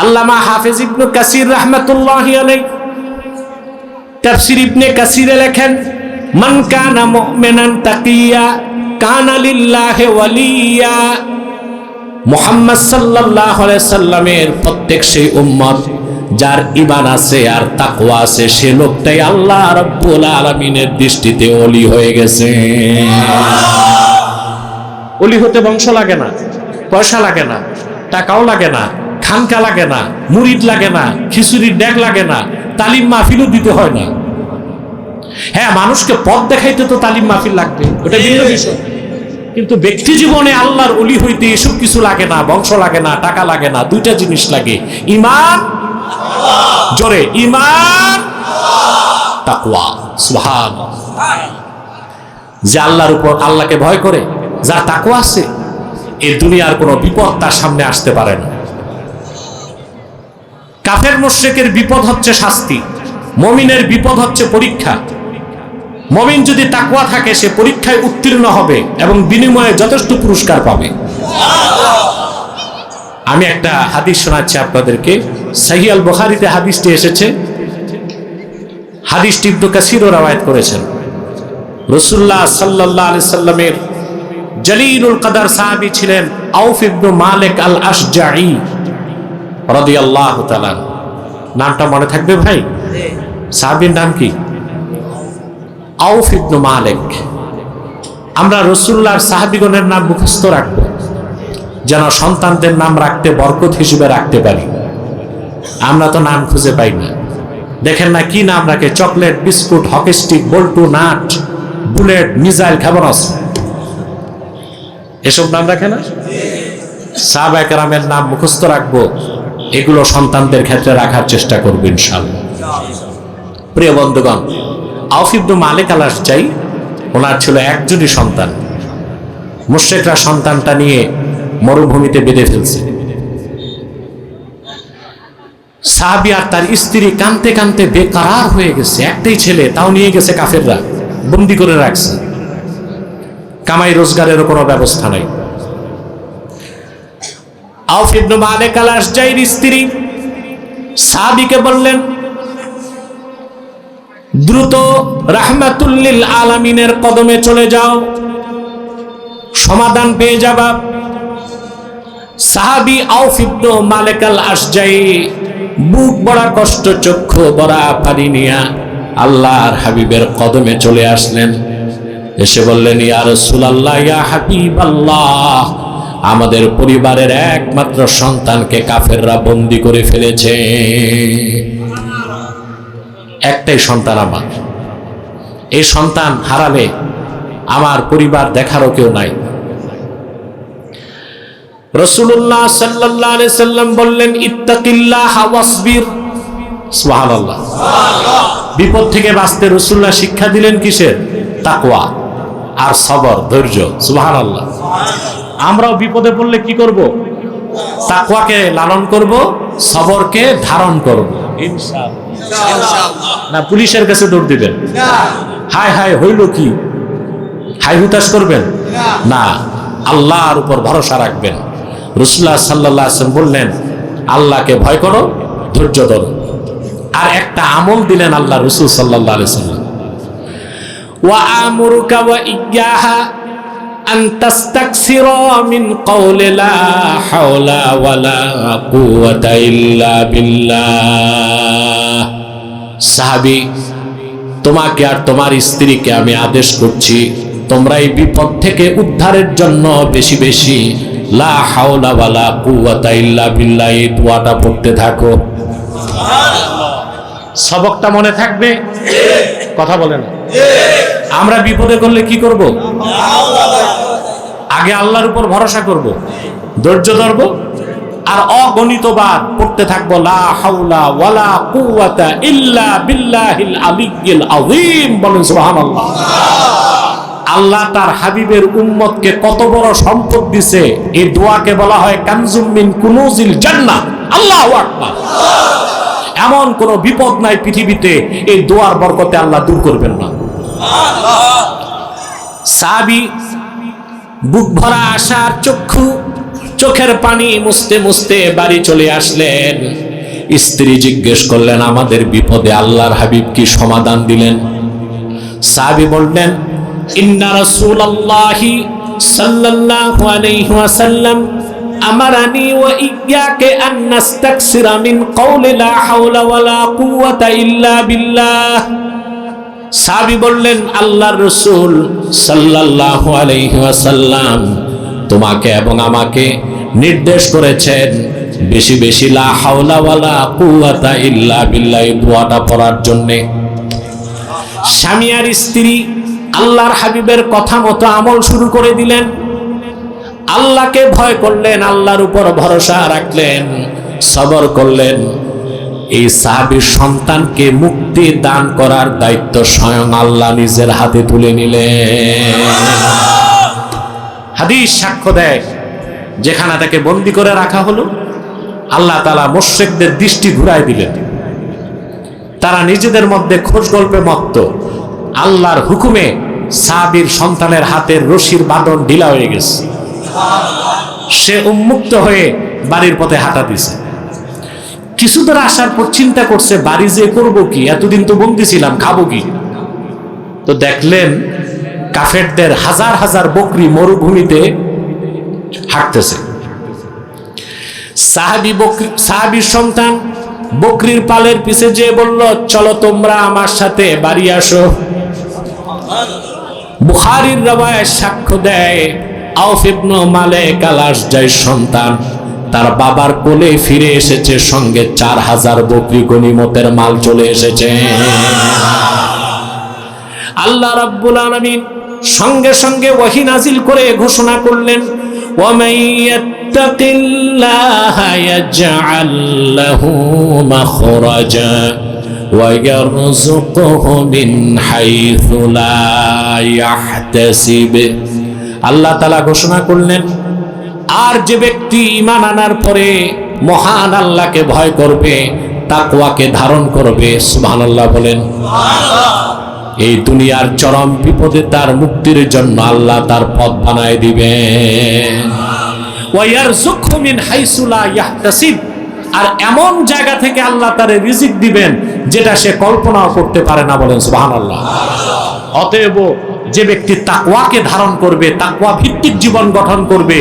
আল্লামা হাফেজ ইবনে কাসির রাহমাতুল্লাহি আলাইহি তাফসীর ইবনে কাসিরে লেখেন, মান কানা মুমিনান তাকিয়া কানা লিল্লাহি ওয়ালিয়া। মুহাম্মদ সাল্লাল্লাহু আলাইহি সাল্লামের প্রত্যেক সেই উম্মত যার ঈমান আছে আর তাকওয়া আছে, সে লোকটাই আল্লাহ রাব্বুল আলামিনের দৃষ্টিতে ওলি হয়ে গেছে। ওলি হতে বংশ লাগে না, পয়সা লাগে না, টাকাও লাগে না, খানকা লাগে না, মুরিদ লাগে না, খিচুড়ির ড্যাক লাগে না, তালিম মাহফিলও দিতে হয় না। হ্যাঁ, মানুষকে পথ দেখাইতে তো তালিম মাহফিল লাগবে, ওটা ভিন্ন বিষয়। কিন্তু ব্যক্তি জীবনে আল্লাহর ওলি হইতে এসব কিছু লাগে না, বংশ লাগে না, টাকা লাগে না, দুইটা জিনিস লাগে, ঈমান, জোরে ঈমান, তাকওয়া। সুবহানাল্লাহ। যে আল্লাহর উপর, আল্লাহকে ভয় করে, যার তাকওয়া আছে, এই দুনিয়ার কোনো বিপদ তার সামনে আসতে পারে না। কাফের মুশরিকের বিপদ হচ্ছে শাস্তি, মুমিনের বিপদ হচ্ছে পরীক্ষা। মুমিন যদি তাকওয়া থাকে সে পরীক্ষায় উত্তীর্ণ হবে এবং বিনিময়ে যথেষ্ট পুরস্কার পাবে। আমি একটা হাদিস শোনাচ্ছি আপনাদেরকে। সহিহ আল বুখারীতে হাদিসটি এসেছে। হাদিসটি ইবনে কাসিরও রওয়ায়াত করেছেন। রাসূলুল্লাহ সাল্লাল্লাহু আলাইহি সাল্লামের জলিলুল কদর সাহাবী ছিলেন আউফ ইবনে মালিক আল আশজাঈ রাদিয়াল্লাহু তাআলা। নামটা মনে থাকবে ভাই? সাহাবীর নাম কি? আউফ ইবনে মালিক। আমরা রাসূলুল্লাহর সাহাবীগণের নাম মুখস্থ রাখব, যেন সন্তানদের নাম রাখতে বরকত হিসেবে রাখতে পারি। আমরা তো নাম খুঁজে পাই না। দেখেন না কি নাম রাখে, চকলেট, বিস্কুট, হকি স্টিক, বল্টু, নাট, বুলেট, মিসাইল, ক্ষেপণাস্ত্র, এসব নাম রাখে না। সাহাবায়ে কেরামের নাম মুখস্থ রাখবো, এগুলো সন্তানদের ক্ষেত্রে রাখার চেষ্টা করবো ইনশাআল্লাহ। প্রিয় বন্ধুগণ, আউফ ইবনে মালিক আল আশজাঈ, ওনার ছিল একজনই সন্তান। মুশরিকরা সন্তানটা নিয়ে মরুভূমিতে বেঁধে ফেলছে। সাহাবী আর তার স্ত্রী কাঁদতে কাঁদতে বেকারার হয়ে গেছে। একটাই ছেলে, তাও নিয়ে গেছে কাফেররা, বন্দী করে রাখছে। কামাই রোজগারেরও কোনো ব্যবস্থা নাই। আউফ ইবনে মালিক আল আশজাঈর স্ত্রী সাহাবীকে বললেন, দ্রুত রাহমাতুল লিল আলামিনের কদমে চলে যাও, সমাধান পেয়ে যাবা। সাহাবী আউফ ইবনে মালিক আল আশজাঈ বুক ভরা কষ্ট, চক্ষু ভরা পানি নিয়া আল্লাহর হাবিবের কদমে চলে আসলেন। এসে বললেন, ইয়া রাসূলুল্লাহ, ইয়া হাবিবাল্লাহ, আমাদের পরিবারের একমাত্র সন্তানকে কাফেররা বন্দী করে ফেলেছে। একটাই সন্তান আমার, এই সন্তান হারালে আমার পরিবার দেখারও কেউ নাই। রাসূলুল্লাহ সাল্লাল্লাহু আলাইহি সাল্লাম বললেন, ইত্তাকিল্লাহ ওয়াসবির। সুবহানাল্লাহ। বিপদ থেকে বাঁচতে রাসূলুল্লাহ শিক্ষা দিলেন কিসের? তাকওয়া আর সবর, ধৈর্য। সুবহানাল্লাহ। আমরাও বিপদে পড়লে কি করব? তাকওয়াকে লালন করব, সবরকে ধারণ করব ইনশাআল্লাহ। না পুলিশের কাছে দৌড় দিবেন? হায় হায় হইল কি, হাই হুতাশ করবেন না, আল্লাহর উপর ভরসা রাখবেন। রাসূলুল্লাহ সাল্লাল্লাহু আলাইহি ওয়াসাল্লাম বললেন, আল্লাহকে ভয় করো, ধৈর্য ধরো। আর একটা আমল দিলেন আল্লাহ রাসূল সাল্লাল্লাহু আলাইহি ওয়াসাল্লাম, ওয়া আমুরুকা ওয়া ইয়্যাহা আন তাস্তাকসিরা মিন কওলি লা হাওলা ওয়ালা কুওয়াতা ইল্লা বিল্লাহ। সাহাবী, তোমাকে আর তোমার স্ত্রীকে আমি আদেশ করছি, তোমরা এই বিপদ থেকে উদ্ধারের জন্য বেশি বেশি লা হাওলা ওয়ালা কুওয়াতা ইল্লা বিল্লাহ এই দোয়াটা পড়তে থাকো। সবকটা মনে থাকবে? কথা বলেন। আমরা বিপদে করলে কি করব? আগে আল্লাহর উপর ভরসা করব, ধৈর্য ধরব, আর অগণিতবার পড়তে থাকবো লা হাওলা ওয়ালা কুওয়াতা ইল্লা বিল্লাহিল আলিয়্যিল আযীম। বলেন সুবহানাল্লাহ। আল্লাহ তার হাবিবের উম্মতকে কত বড় সম্পদ দিছে, এই দোয়াকে বলা হয় কানজুম মিন কুনুজিল জান্নাহ। আল্লাহু আকবার। এমন কোন বিপদ নাই পৃথিবীতে এই দোয়ার বরকতে আল্লাহ দূর করবেন না। সাহাবী বুক ভরা আশার চোখের পানি মুছতে মুছতে বাড়ি চলে আসলেন। স্ত্রী জিজ্ঞেস করলেন, আমাদের বিপদে আল্লাহর হাবিব কি সমাধান দিলেন? সাহাবী বললেন, ইন্না রাসূলুল্লাহি সাল্লাল্লাহু আলাইহি ওয়াসাল্লাম আমারানি ওয়া ইয়্যাকা আন নাস্তাকসিরা মিন কওলি লা হাওলা ওয়ালা কুওয়াতা ইল্লা বিল্লাহ। সাহাবী বললেন, আল্লাহর রাসূল সাল্লাল্লাহু আলাইহি ওয়াসাল্লাম তোমাকে এবং আমাকে নির্দেশ করেছেন বেশি বেশি লা হাওলা ওয়ালা কুওয়াতা ইল্লা বিল্লাহ দোয়াটা পড়ার জন্য। স্বামী আর স্ত্রী আল্লাহর হাবিবের কথা মতো আমল শুরু করে দিলেন, আল্লাহকে ভয় করলেন, আল্লাহর উপর ভরসা রাখলেন, সবর করলেন। এই সাহাবীর সন্তানকে মুক্তি দান করার দায়িত্ব স্বয়ং আল্লাহ নিজের হাতে তুলে নিলেন। হাদিস সাক্ষ্য দেয়, যেখানে তাকে বন্দী করে রাখা হলো, আল্লাহ তাআলা মুশরিকদের দৃষ্টি ঘুরায় দিলেন। তারা নিজেদের মধ্যে খোশ গল্পে মত্ত, আল্লাহর হুকুমে সাহাবীর সন্তানের হাতের রশির বাঁধন ঢিলা হয়ে গেছে, সে উন্মুক্ত হয়ে বাড়ির পথে হাঁটা দিছে। কিছু দূর আসার পর চিন্তা করছে বাড়ি যে করবো কি, এতদিন তো বন্দি ছিলাম, খাবো কি? তো দেখলেন কাফেরদের হাজার হাজার বকরি মরুভূমিতে হাঁটতেছে। সাহাবীর সন্তান বকরির পালের পিছে যে বলল, চলো তোমরা আমার সাথে বাড়ি আসো। বুখারীর রওয়ায়াত সাক্ষ্য দেয়, আউফ ইবনে মালিক আল আশজাইর সন্তান তার বাবার কোলে ফিরে এসেছে, সঙ্গে 4000 বকরি গনিমতের মাল চলে এসেছে। আল্লাহ রাব্বুল আলামিন সঙ্গে সঙ্গে ওহী নাজিল করে ঘোষণা করলেন, ওয়ামান ইয়াত্তাকিল্লাহা ইয়াজআল লাহু মাখরাজা ওয়া ইয়ারযুকহু মিন হাইথু লা ইয়াহতাসিব। আল্লাহ তাআলা ঘোষণা করলেন, আর যে ব্যক্তি ঈমান আনার পরে মহান আল্লাহকে ভয় করবে, তাকওয়াকে ধারণ করবে, সুবহানাল্লাহ বলেন। এই দুনিয়ার চরম বিপদে তার মুক্তির জন্য আল্লাহ তার পথ বানায় দিবেন। ওয়া ইয়ারযুকহু মিন হাইসু লা ইয়াহতাসিব, আর এমন জায়গা থেকে আল্লাহ তারে রিজিক দিবেন যেটা সে কল্পনাও করতে পারে না, বলেন সুবহানাল্লাহ। অতএব যে ব্যক্তি তাকওয়াকে ধারণ করবে, তাকওয়া ভিত্তিক জীবন গঠন করবে,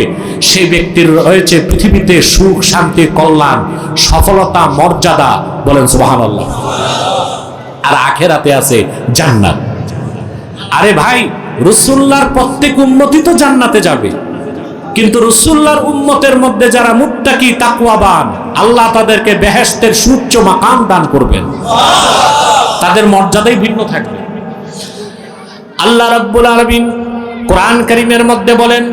সেই ব্যক্তির রয়েছে পৃথিবীতে সুখ, শান্তি, কল্যাণ, সফলতা, মর্যাদা, বলেন সুবহানাল্লাহ। আর আখেরাতে আছে জান্নাত। আরে ভাই, রাসূলুল্লাহর প্রত্যেক উম্মতই তো জান্নাতে যাবে, কিন্তু রাসূলুল্লাহর উম্মতের মধ্যে যারা মুত্তাকি, তাকওয়াবান, আল্লাহ তাদেরকে বেহেশতের সুউচ্চ মাকাম দান করবেন, তাদের মর্যাদাই ভিন্ন থাকবে। আল্লাহ রাব্বুল আলামিন কোরআন কারীমের মধ্যে বলেন,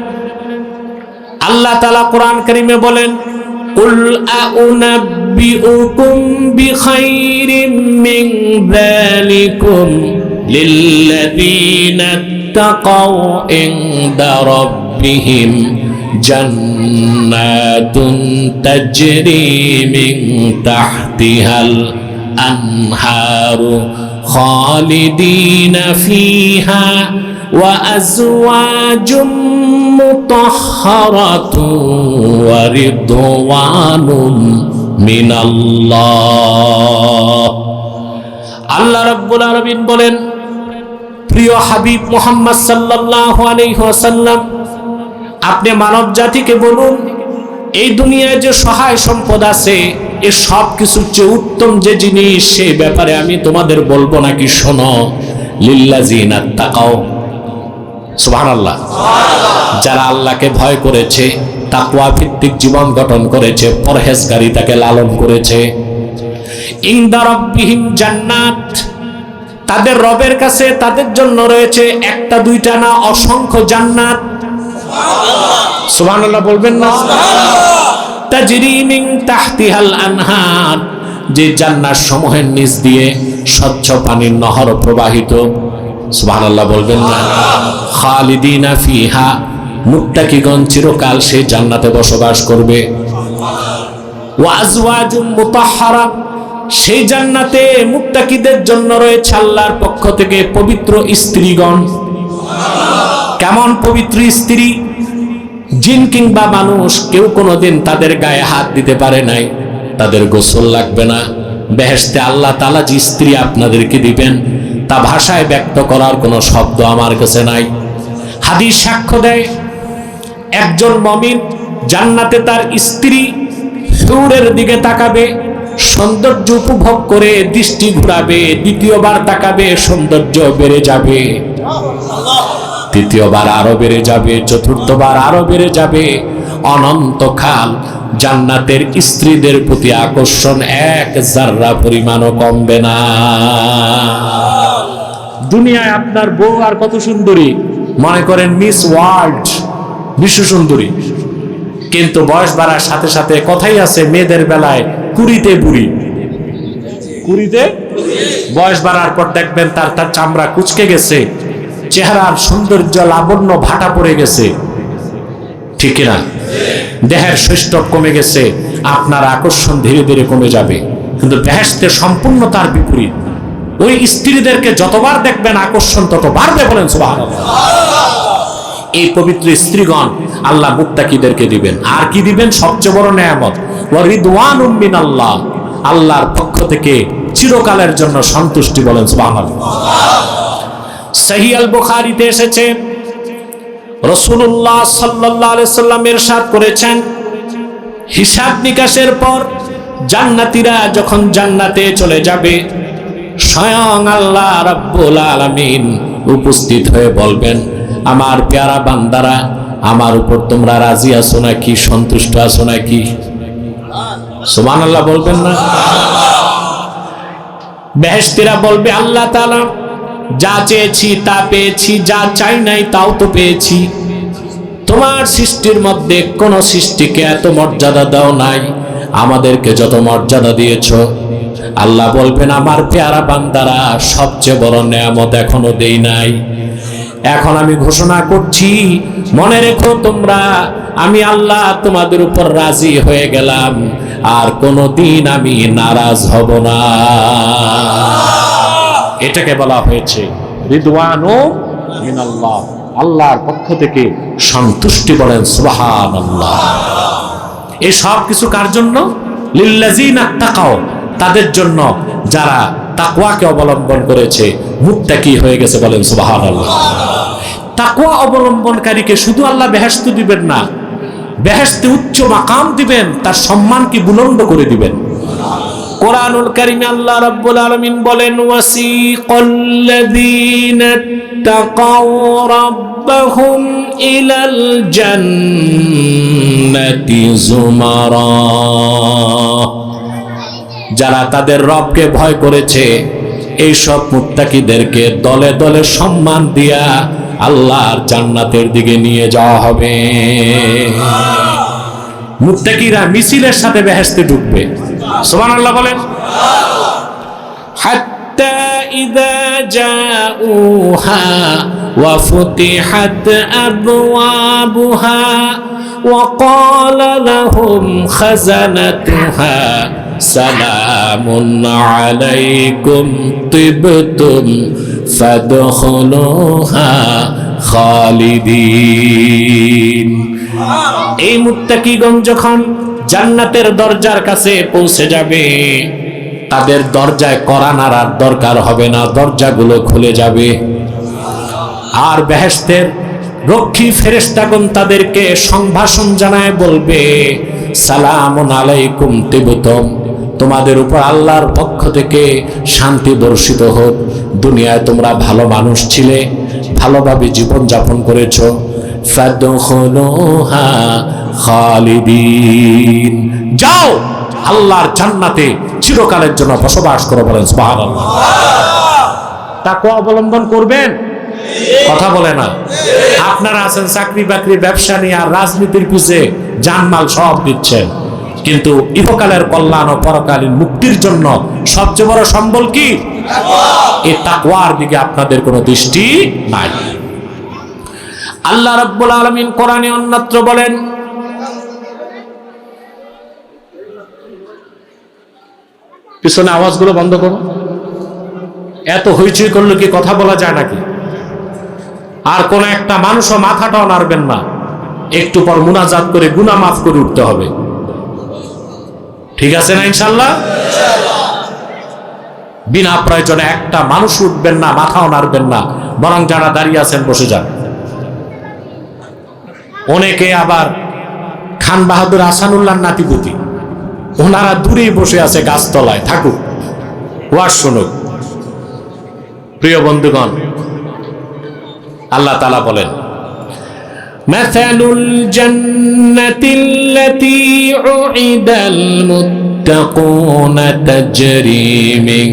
আল্লাহ তাআলা কোরআন কারীমে বলেন, কুল আউনাব্বিউকুম বিখাইরিম মিন যালিকুম লিল্লাযীনা তাকাউ ইনদা রাব্বিহিম জান্নাতুন তাজরি মিন তাহতিহাল আনহারু খালিদিনা ফিহা ওয়া আজওয়াজুম মুতাহহারাতুন ওয়া রিদওয়ানুম মিনাল্লাহ। আল্লাহ রাব্বুল আলামিন বলেন, প্রিয় হাবিব মুহাম্মদ সাল্লাল্লাহু আলাইহি ওয়াসাল্লাম, আপনি মানব জাতিকে বলুন, এই দুনিয়ায় যে সহায় সম্পদ আছে, এ সব কিছুর চেয়ে উত্তম যে জিনিস, সে ব্যাপারে আমি তোমাদের বলবো নাকি? শোনো, লিল্লাযিনা তাকাও, সুবহানাল্লাহ, যারা আল্লাহকে ভয় করেছে, তাকওয়া ভিত্তিক জীবন গঠন করেছে, পরহেজগারিতাকে লালন করেছে, ইনদা রাব্বিহিম জান্নাত, তাদের রবের কাছে তাদের জন্য রয়েছে একটা দুইটা না, অসংখ্য জান্নাত। সুবহানাল্লাহ বলবেন না? তাজরি মিন তাহতিহাল আনহার, যে জান্নাত সমূহের নিচ দিয়ে স্বচ্ছ পানির নহর প্রবাহিত। সুবহানাল্লাহ বলবেন না? খালিদিনা ফিহা, মুত্তাকিগণ চিরকাল সেই জান্নাতে বসবাস করবে। ওয়া আজওয়াজুম মুতাহহারা, সেই জান্নাতে মুত্তাকিদের জন্য রয়েছে আল্লাহর পক্ষ থেকে পবিত্র স্ত্রীগণ। কেমন পবিত্র স্ত্রী? জিন কিংবা মানুষ কেউ কোনোদিন তাদের গায়ে হাত দিতে পারে নাই, তাদের গোসল লাগবে না। বেহেশতে আল্লাহ তাআলা যে স্ত্রী আপনাদেরকে দিবেন, তা ভাষায় ব্যক্ত করার কোনো শব্দ আমার কাছে নাই। হাদিস সাক্ষ্য দেয়, একজন মুমিন জান্নাতে তার স্ত্রী হুরের দিকে তাকাবে, সৌন্দর্য উপভোগ করে দৃষ্টি ঘুরাবে, দ্বিতীয়বার তাকাবে, সৌন্দর্য বেড়ে যাবে, তৃতীয়বার আরো বেড়ে যাবে, চতুর্থবার আরো বেড়ে যাবে। অনন্তকাল জান্নাতের স্ত্রীদের প্রতি আকর্ষণ এক জাররা পরিমাণও কমবে না। দুনিয়ায় আপনার বউ আর কত সুন্দরী, মনে করেন মিস ওয়ার্ল্ড, বিশ্ব সুন্দরী, কিন্তু বয়স বাড়ার সাথে সাথে কথাই আছে মেয়েদের বেলায় কুড়িতে বুড়ি। কুড়িতে বয়স বাড়ার পর দেখবেন তার চামড়া কুচকে গেছে, চেহারার সৌন্দর্য লাবণ্য ভাটা পড়ে গেছে, ঠিক না? দেহের সৌষ্ঠব কমে গেছে, আপনার আকর্ষণ ধীরে ধীরে কমে যাবে। কিন্তু বেহেশতে সম্পূর্ণ তার বিপরীত। ওই স্ত্রীদেরকে যতবার দেখবেন আকর্ষণ তত বাড়বে, বলেন সুবহানাল্লাহ। এই পবিত্র স্ত্রীগণ আল্লাহ মুত্তাকিদেরকে দিবেন। আর কি দিবেন? সবচেয়ে বড় নেয়ামত, ওয়া রিদওয়ানুম মিনাল্লাহ, আল্লাহর পক্ষ থেকে চিরকালের জন্য সন্তুষ্টি, বলেন সুবহানাল্লাহ। সহিহ আল বুখারীতে এসেছে, রাসূলুল্লাহ সাল্লাল্লাহু আলাইহি সাল্লাম ইরশাদ করেছেন, হিসাব নিকাশের পর জান্নাতীরা যখন জান্নাতে চলে যাবে, স্বয়ং আল্লাহ রাব্বুল আলামিন উপস্থিত হয়ে বলবেন, আমার প্যারা বান্দারা, আমার উপর তোমরা রাজি আছো নাকি, সন্তুষ্ট আছো নাকি? সুবহানাল্লাহ বলবেন না? বেহেশতীরা বলবে, আল্লাহ তাআলা যা চেয়েছি তা পেয়েছি, যা চাই নাই তাও তো পেয়েছি। তোমার সৃষ্টির মধ্যে কোন সৃষ্টিকে এত মর্যাদা দাও নাই, আমাদেরকে যত মর্যাদা দিয়েছ। আল্লাহ বলবেন, আমার পেয়ারা বান্দারা, সবচেয়ে বড় নেয়ামত এখনো দেই নাই। এখন আমি ঘোষণা করছি, মনে রেখো তোমরা, আমি আল্লাহ তোমাদের উপর রাজি হয়ে গেলাম, আর কোনদিন আমি নারাজ হব না। এটাকে বলা হয়েছে রিদওয়ানু মিনাল্লাহ, আল্লাহর পক্ষ থেকে সন্তুষ্টি, বলেন সুবহানাল্লাহ। এই সব কিছু কার জন্য? লিল্লাযিনা তাকাও, তাদের জন্য যারা তাকওয়াকে অবলম্বন করেছে, মুত্তাকি হয়ে গেছে, বলেন সুবহানাল্লাহ। তাকওয়া অবলম্বনকারীকে শুধু আল্লাহ বেহেশত দিবেন না, বেহেশতে উচ্চ মাকাম দিবেন, তার সম্মানকে বুলন্দ করে দিবেন। কোরআনুল কারীমে আল্লাহ রাব্বুল আলামিন বলেন, ওয়াসিকাল্লাযীনা তাকাও রাব্বাহুম ইলাল জান্নাতি যুমারা, যারা তাদের রবকে ভয় করেছে, এই সব মুত্তাকিদেরকে দলে দলে সম্মান দিয়া আল্লাহর জান্নাতের দিকে নিয়ে যাওয়া হবে। মুত্তাকিরা মিছিলের সাথে বেহেশতে ঢুকবে, সুবহানাল্লাহ বলেন। হাত্তা ইযা জাউহা ওয়া ফুতিহাত আবওয়াবুহা ওয়া ক্বালা লাহুম খাযানাতুহা সালামুন আলাইকুম তিবতুম ফাদখুলুহা খালিদিন। এই মুত্তাকিগণ যখন জান্নাতের দরজার কাছে পৌঁছে যাবে, তাদের দরজায় কড়া নাড়ার দরকার হবে না, দরজাগুলো খুলে যাবে। আর বেহেশতের রক্ষী ফেরেশতাগণ তাদেরকে সম্ভাষণ জানায় বলবে, সালামুন আলাইকুম তিবতুম, তোমাদের উপর আল্লাহর পক্ষ থেকে শান্তি বর্ষিত হোক। দুনিয়ায় তোমরা ভালো মানুষ ছিলে, ভালোভাবে জীবন যাপন করেছো, ফাদখুলুহা খালিদিন, যাও আল্লাহর জান্নাতে চিরকালের জন্য বসবাস করো, বলেন সুবহানাল্লাহ। তাকওয়া অবলম্বন করবেন, কথা বলে না। আপনারা আছেন চাকরি বাকরি ব্যবসা নিয়ে আর রাজনীতির পিছে জানমাল সব দিচ্ছেন, কিন্তু ইহকালের কল্যাণ ও পরকালীন মুক্তির জন্য সবচেয়ে বড় সম্বল কি? এই তাকওয়ার দিকে আপনাদের কোনো দৃষ্টি নাই। আল্লাহ রাব্বুল আলামিন কোরআনে অন্যত্র বলেন, পিছনে আওয়াজগুলো বন্ধ করো, এত হইচই করলে কি কথা বলা যায় নাকি? আর কোন একটা মানুষও মাথাটাও নাড়বেন না, একটু পর মুনাজাত করে গুনাহ মাফ করে উঠতে হবে, ঠিক আছে না ইনশাআল্লাহ? বিনা প্রয়োজনে একটা মানুষ উঠবেন না, মাথাও নাড়বেন না, বরং যারা দাঁড়িয়ে আছেন বসে যান। অনেকে আবার খান বাহাদুর আহসানুল্লাহর নাতিপুতি, ওনারা দূরেই বসে আছে গাছতলায়, থাকুক, ওয়াজ শুনুক। প্রিয় বন্ধুগণ, আল্লাহ তাআলা বলেন, মাসালুল জান্নাতিল্লাতী উইদাল মুত্তাকুনা তাজরি মিন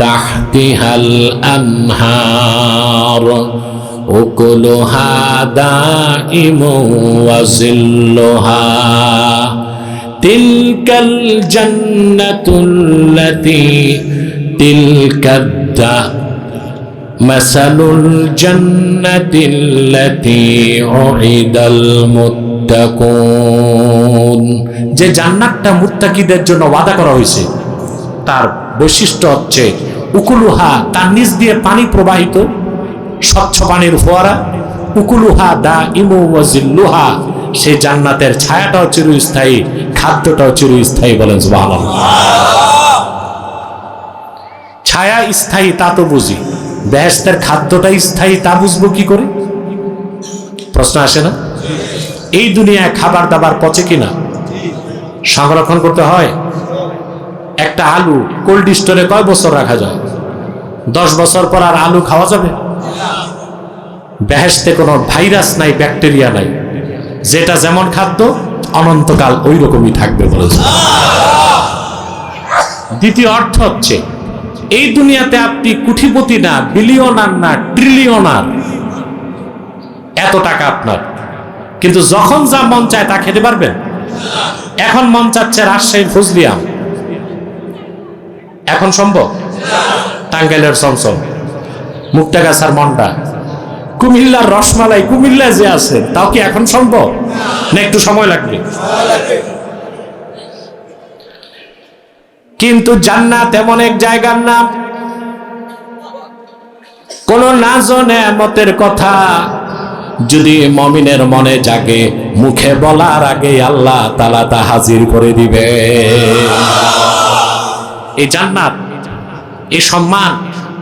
তাহতিহাল আনহার উকুলুহা দাইমুন ওয়া জিল্লুহা তিলকাল জান্নাতুল্লাতী তিলকাদ্দা মাসালুল জান্নাতিল্লাতী উইদাল মুত্তাকুন, যে জান্নাতটা মুত্তাকিদের জন্য ওয়াদা করা হয়েছে, তার বৈশিষ্ট্য হচ্ছে উকুলুহা, তার নিচ দিয়ে পানি প্রবাহিত, স্বচ্ছ পানির ফোয়ারা। উকুলুহা দা ইমু ওয়াজিল্লুহা, সেই জান্নাতের ছায়াটাও চিরস্থায়ী, খাদ্যটাও চিরস্থায়ী। বলেন সুবহানাল্লাহ। ছায়া স্থায়ী তা তো বুঝি, বেহেশতের খাদ্যটা স্থায়ী তা বুঝবো কি করে? প্রশ্ন আসে না? এই দুনিয়ায় খাবার দাবার পচে কিনা সংরক্ষণ করতে হয়। একটা আলু কোল্ড স্টোরে কয় বছর রাখা যায়? 10 বছর পর আর আলু খাওয়া যাবে? বেহেশতে কোনো ভাইরাস নাই, ব্যাকটেরিয়া নাই, যেটা যেমন খাদ্য অনন্তকাল ওই রকমই থাকবে বলেছে। দ্বিতীয় অর্থ হচ্ছে, এই দুনিয়াতে আপনি কোটিপতি না, বিলিয়নার না, ট্রিলিয়নার, এত টাকা আপনার, কিন্তু যখন যা মন চায় তা খেতে পারবেন? এখন মন চাচ্ছে রাজশাহীর ফজলি আম, এখন সম্ভব? টাঙ্গাইলের চমচম, মুক্তাগাছার মন্ডা, কুমিল্লার রসমালাই, কুমিল্লায় যে আছে, তাও কি এখন সম্ভব না একটু সময় লাগবে? কিন্তু জান্নাত এমন এক জায়গার নাম, কোন নাজ নেয়ামতের কথা যদি মুমিনের মনে জাগে, মুখে বলার আগে আল্লাহ তাআলা তা হাজির করে দিবে। এই জান্নাত, এই সম্মান,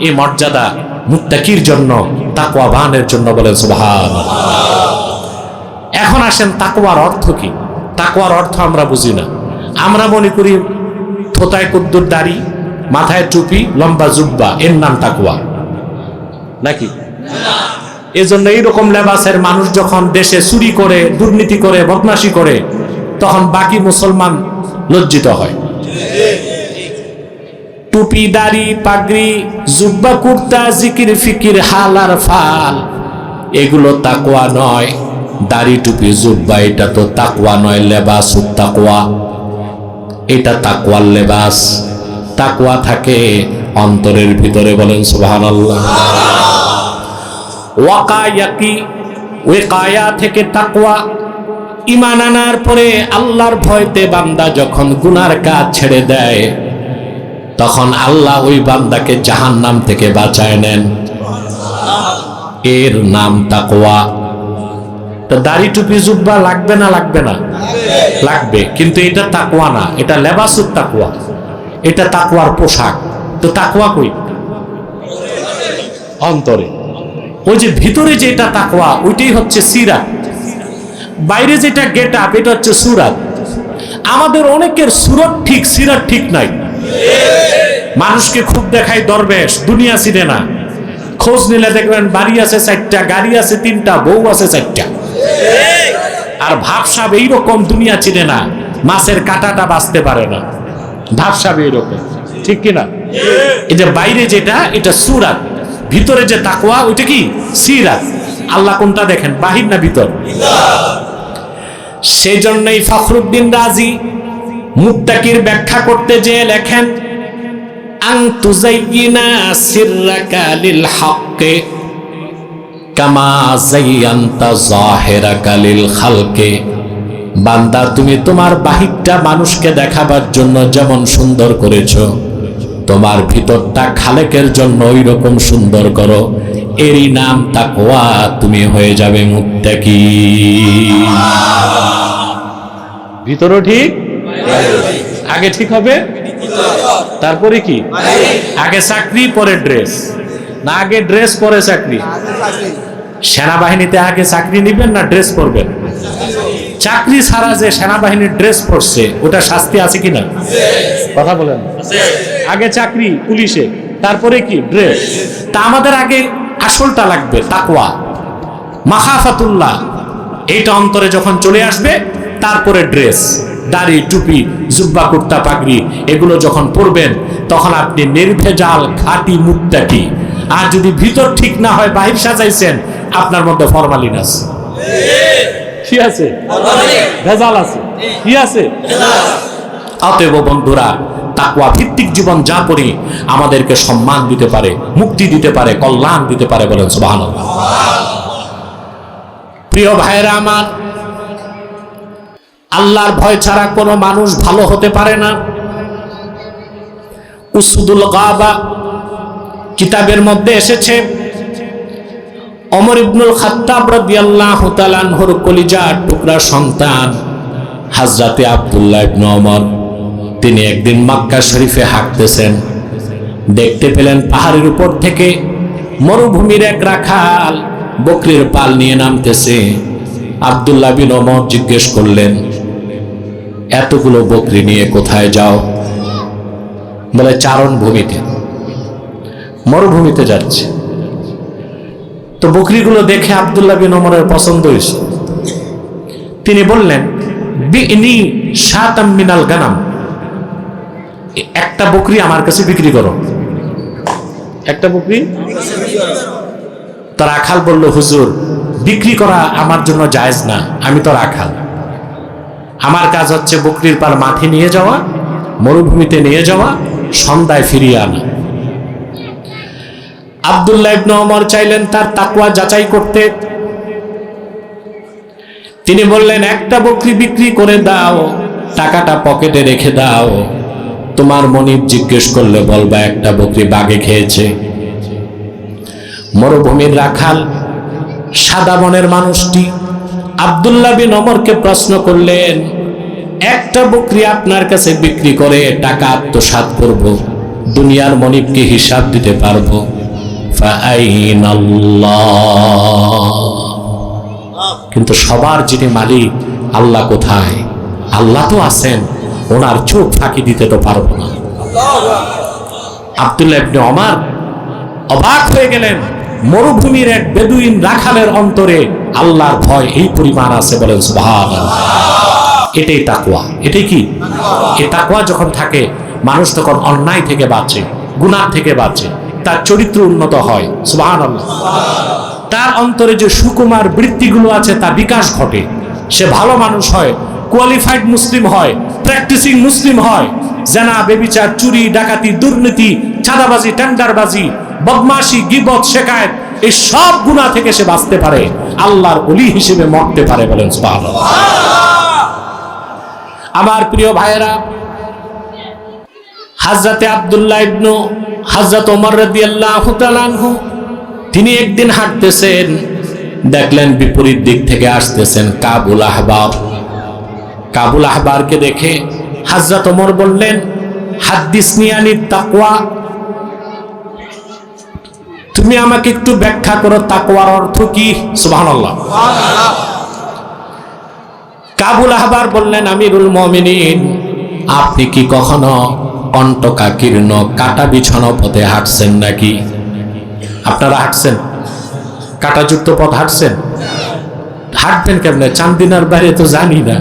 এই মর্যাদা মুত্তাকির জন্য, তাকওয়াবানের জন্য। বলেন সুবহানাল্লাহ। এখন আসেন, তাকওয়ার অর্থ কি? তাকওয়ার অর্থ আমরা বুঝি না। আমরা মনে করি থোতায় কুদ্দুর দাড়ি, মাথায় টুপি, লম্বা জুব্বা, এর নাম তাকওয়া নাকি? এজন্য এইরকম লেবাসের মানুষ যখন দেশে চুরি করে, দুর্নীতি করে, বদমাশি করে, তখন বাকি মুসলমান লজ্জিত হয়। টুপি, দাড়ি, পাগড়ি, জুব্বা, কুর্তা, জিকির ফিকির, হাল আর ফাল, এগুলো তাকওয়া নয়। দাড়ি, টুপি, জুব্বা, এটা তো তাকওয়া নয়, লেবাস তাকওয়া। এটা তাকওয়ার লেবাস। তাকওয়া থাকে অন্তরের ভিতরে। বলেন সুবহানাল্লাহ। ওয়াকায়াকি, ওয়াকায়া থেকে তাকওয়া। ঈমান আনার পরে আল্লাহর ভয়তে বান্দা যখন গুনার কাজ ছেড়ে দেয়, তখন আল্লাহ ওই বান্দাকে জাহান্নাম থেকে বাঁচায় নেন। এর নাম তাকওয়া। তো দাড়ি, টুপি, জুব্বা লাগবে না? লাগবে না? লাগবে, কিন্তু এটা তাকওয়া না, এটা লেবাসুত তাকওয়া, এটা তাকওয়ার পোশাক। তো তাকওয়া কই? অন্তরে। ওই যে ভিতরে যেটা তাকওয়া, ওইটাই হচ্ছে সিরাত। বাইরে যেটা গেট আপ, এটা হচ্ছে সুরাত। আমাদের অনেকের সুরত ঠিক, সিরাত ঠিক নাই। মানুষকে খুব দেখায় দরবেশ, দুনিয়া চিনে না। খোঁজ নিলে দেখবেন বাড়ি আছে 4টা, গাড়ি আছে 3টা, বউ আছে 4টা। আর ভাবসাব এইরকম, দুনিয়া চিনে না, মাছের কাঁটাটা বাঁচতে পারে না। ভাবসাব এইরকম, ঠিক কিনা? এই যে বাইরে যেটা, এটা সুরাত, ভিতরে যে তাকওয়া, ওইটা কি? সিরাত। আল্লাহ কোনটা দেখেন, বাহির না ভিতর? সেই জন্যই ফখরুদ্দিন রাজি মুত্তাকির ব্যাখ্যা করতে যেয়ে লেখেন, আন তুযায়্যিনা সিররাকা লিল হক্কে কামা যায়্যানতা যাহিরাকা লিল খালকে। বান্দা, তুমি তোমার বাহিরটা মানুষকে দেখাবার জন্য যেমন সুন্দর করেছো, তোমার ভিতরটা খালেকের জন্য ওই রকম সুন্দর করো। এরই নাম তাকওয়া। তুমি হয়ে যাবে মুত্তাকি। ভিতরও ঠিক, আগে ঠিক হবে, তারপরে কি? আগে চাকরি পরে ড্রেস, না আগে ড্রেস পরে চাকরি? সেনাবাহিনীতে আগে চাকরি নিবেন না ড্রেস পরবেন? চাকরি ছাড়া যে সেনাবাহিনীর ড্রেস পরছে, ওটা শাস্তি আছে কিনা? কথা বলেন। আগে চাকরি পুলিশে, তারপরে কি? ড্রেস। তা আমাদের আগে আসলটা লাগবে, তাকওয়া, মাখাফাতুল্লাহ। এইটা অন্তরে যখন চলে আসবে, তারপরে ড্রেস, দাড়ি, টুপি, জুব্বা, কুর্তা, পাগড়ি, এগুলো যখন পরবেন, তখন আপনি নির্ভেজাল খাঁটি মুত্তাকি। আর যদি ভিতর ঠিক না হয়, বাহির সাজাইছেন, আপনার মধ্যে ফরমালিন আছে। কি আছে? ভেজাল আছে। কি আছে? অতএব বন্ধুরা, তাকওয়া ভিত্তিক জীবন যাপনই আমাদেরকে সম্মান দিতে পারে, মুক্তি দিতে পারে, কল্যাণ দিতে পারে। বলেন সুবহানাল্লাহ। প্রিয় ভাইরা আমার, আল্লাহর ভয় ছাড়া কোনো মানুষ ভালো হতে পারে না। উসুদুল গাবা, কিতাবের মধ্যে এসেছে ওমর ইবনুল খাত্তাব রাদিয়াল্লাহু তাআলা আনহুর কলিজার টুকরা সন্তান হযরতে আব্দুল্লাহ ইবনে ওমর তিনি একদিন মক্কা শরীফে হাঁটতেছেন, দেখতে পেলেন পাহাড়ের উপর থেকে মরুভূমির এক রাখাল বকরির পাল নিয়ে নামতেছে। আব্দুল্লাহ বিন ওমর জিজ্ঞেস করলেন, এতগুলো বকরি নিয়ে কোথায় যাও? বলে চারণ ভূমিতে, মরুভূমিতে যাচ্ছে। তো বকরিগুলো দেখে আব্দুল্লাহ বিন ওমরের পছন্দ হয়েছে। তিনি বললেন, বিনি শাতাম মিনাল গানাম, একটা বকরি আমার কাছে বিক্রি করো, একটা বকরি। তো রাখাল বলল, হুজুর বিক্রি করা আমার জন্য জায়েজ না, আমি তো রাখাল, আমার কাজ হচ্ছে বকরির পাল মাঠে নিয়ে যাওয়া, মরুভূমিতে নিয়ে যাওয়া, সন্ধ্যায় ফিরিয়ে আনা। আব্দুল্লাহ ইবনে ওমর চাইলেন তার তাকওয়া যাচাই করতে। তিনি বললেন, একটা বকরি বিক্রি করে দাও, টাকাটা পকেটে রেখে দাও, তোমার মনিব জিজ্ঞেস করলে বলবা একটা বকরি বাঘে খেয়েছে। মরুভূমির রাখাল সাদা মনের মানুষটি আব্দুল্লাহ বিন ওমরকে প্রশ্ন করলেন, একটা বকরি আপনার কাছে বিক্রি করে টাকা আত্মসাৎ করব, দুনিয়ার মনিবকে হিসাব দিতে পারবো, কিন্তু সবার যিনি মালিক আল্লাহ কোথায়? আল্লাহ তো আছেন, ওনার চোখ ফাঁকি দিতে তো পারবো না। আব্দুল্লাহ ইবনে ওমর অবাক হয়ে গেলেন, মরুভূমির এক বেদুইন রাখালের অন্তরে আল্লাহর ভয় এই পরিমাণ আছে, বলেন সুবহানাল্লাহ। এটাই তাকওয়া। এটাই কি? এই তাকওয়া যখন থাকে মানুষ তখন অন্যায় থেকে বাঁচে, গুনাহ থেকে বাঁচে, তার চরিত্র উন্নত হয়, সুবহানাল্লাহ। তার অন্তরে যে সুকুমার বৃত্তিগুলো আছে তা বিকাশ ঘটে, সে ভালো মানুষ হয়, কোয়ালিফাইড মুসলিম হয়, প্র্যাকটিসিং মুসলিম হয়। জেনা, বেবিচার, চুরি, ডাকাতি, দুর্নীতি, চাঁদাবাজি, টেন্ডারবাজি, বদমাশি, গীবত, শিকায়েত, এই সব গুনাহ থেকে সে বাঁচতে পারে, আল্লাহর ওলি হিসেবে মরতে পারে, বলেন সুবহানাল্লাহ। আমার প্রিয় ভাইয়েরা, হযরতে আব্দুল্লাহ ইবনে হযরত ওমর রাদিয়াল্লাহু তাআলা আনহু তিনি একদিন হাঁটতেছেন, দেখলেন বিপরীত দিক থেকে আসতেছেন কাবুল আহবার। কাবুল আহবারকে দেখে হযরত ওমর বললেন, হাদ্দিসনি আনিত তাকওয়া, তুমি আমাকে একটু ব্যাখ্যা করো তাকওয়ার অর্থ কি? সুবহানাল্লাহ। কাবুল আহবার বললেন, আমিরুল মুমিনিন, আপনি কি কখনো কণ্টকাকীর্ণ কাটা বিছানো পথে হাঁটছেন নাকি? আপনারা হাঁটছেন? কাটাযুক্ত পথ হাঁটছেন? হাঁটবেন কেমনে? চান্দিনার বাইরে তো জানি না,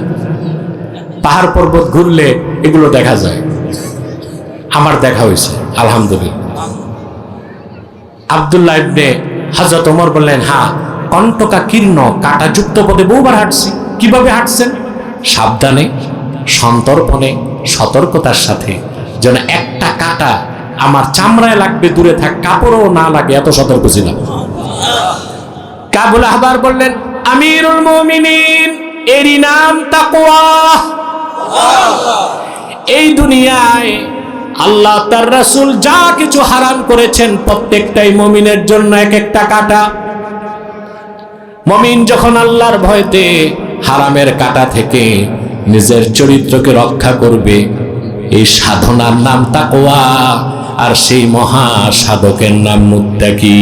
পাহাড় পর্বত ঘুরলে এগুলো দেখা যায়, আমার দেখা হয়েছে আলহামদুলিল্লাহ। আব্দুল্লাহ ইবনে হযরত ওমর বললেন, হ্যাঁ, কণ্টকাকীর্ণ কাটাযুক্ত পথে বহুবার হাঁটছি। কিভাবে হাঁটছেন? সাবধানে, সন্তর্পণে, সতর্কতার সাথে, যেন একটা কাটা আমার চামড়ায় লাগবে, দূরে থাক, কাপড়ও না লাগে, এত সতর্ক ছিলাম। কাবুল আহবার বললেন, আমিরুল মুমিনিন, এরই নাম তাকওয়া। এই দুনিয়ায় আল্লাহ তার রাসূল যা কিছু হারাম করেছেন প্রত্যেকটাই মুমিনের জন্য এক একটা কাটা। মুমিন যখন আল্লাহর ভয়তে হারামের কাটা থেকে নিজের চরিত্রকে রক্ষা করবে, এই সাধনার নাম তাকওয়া, আর সেই মহা সাধকের নাম মুত্তাকি।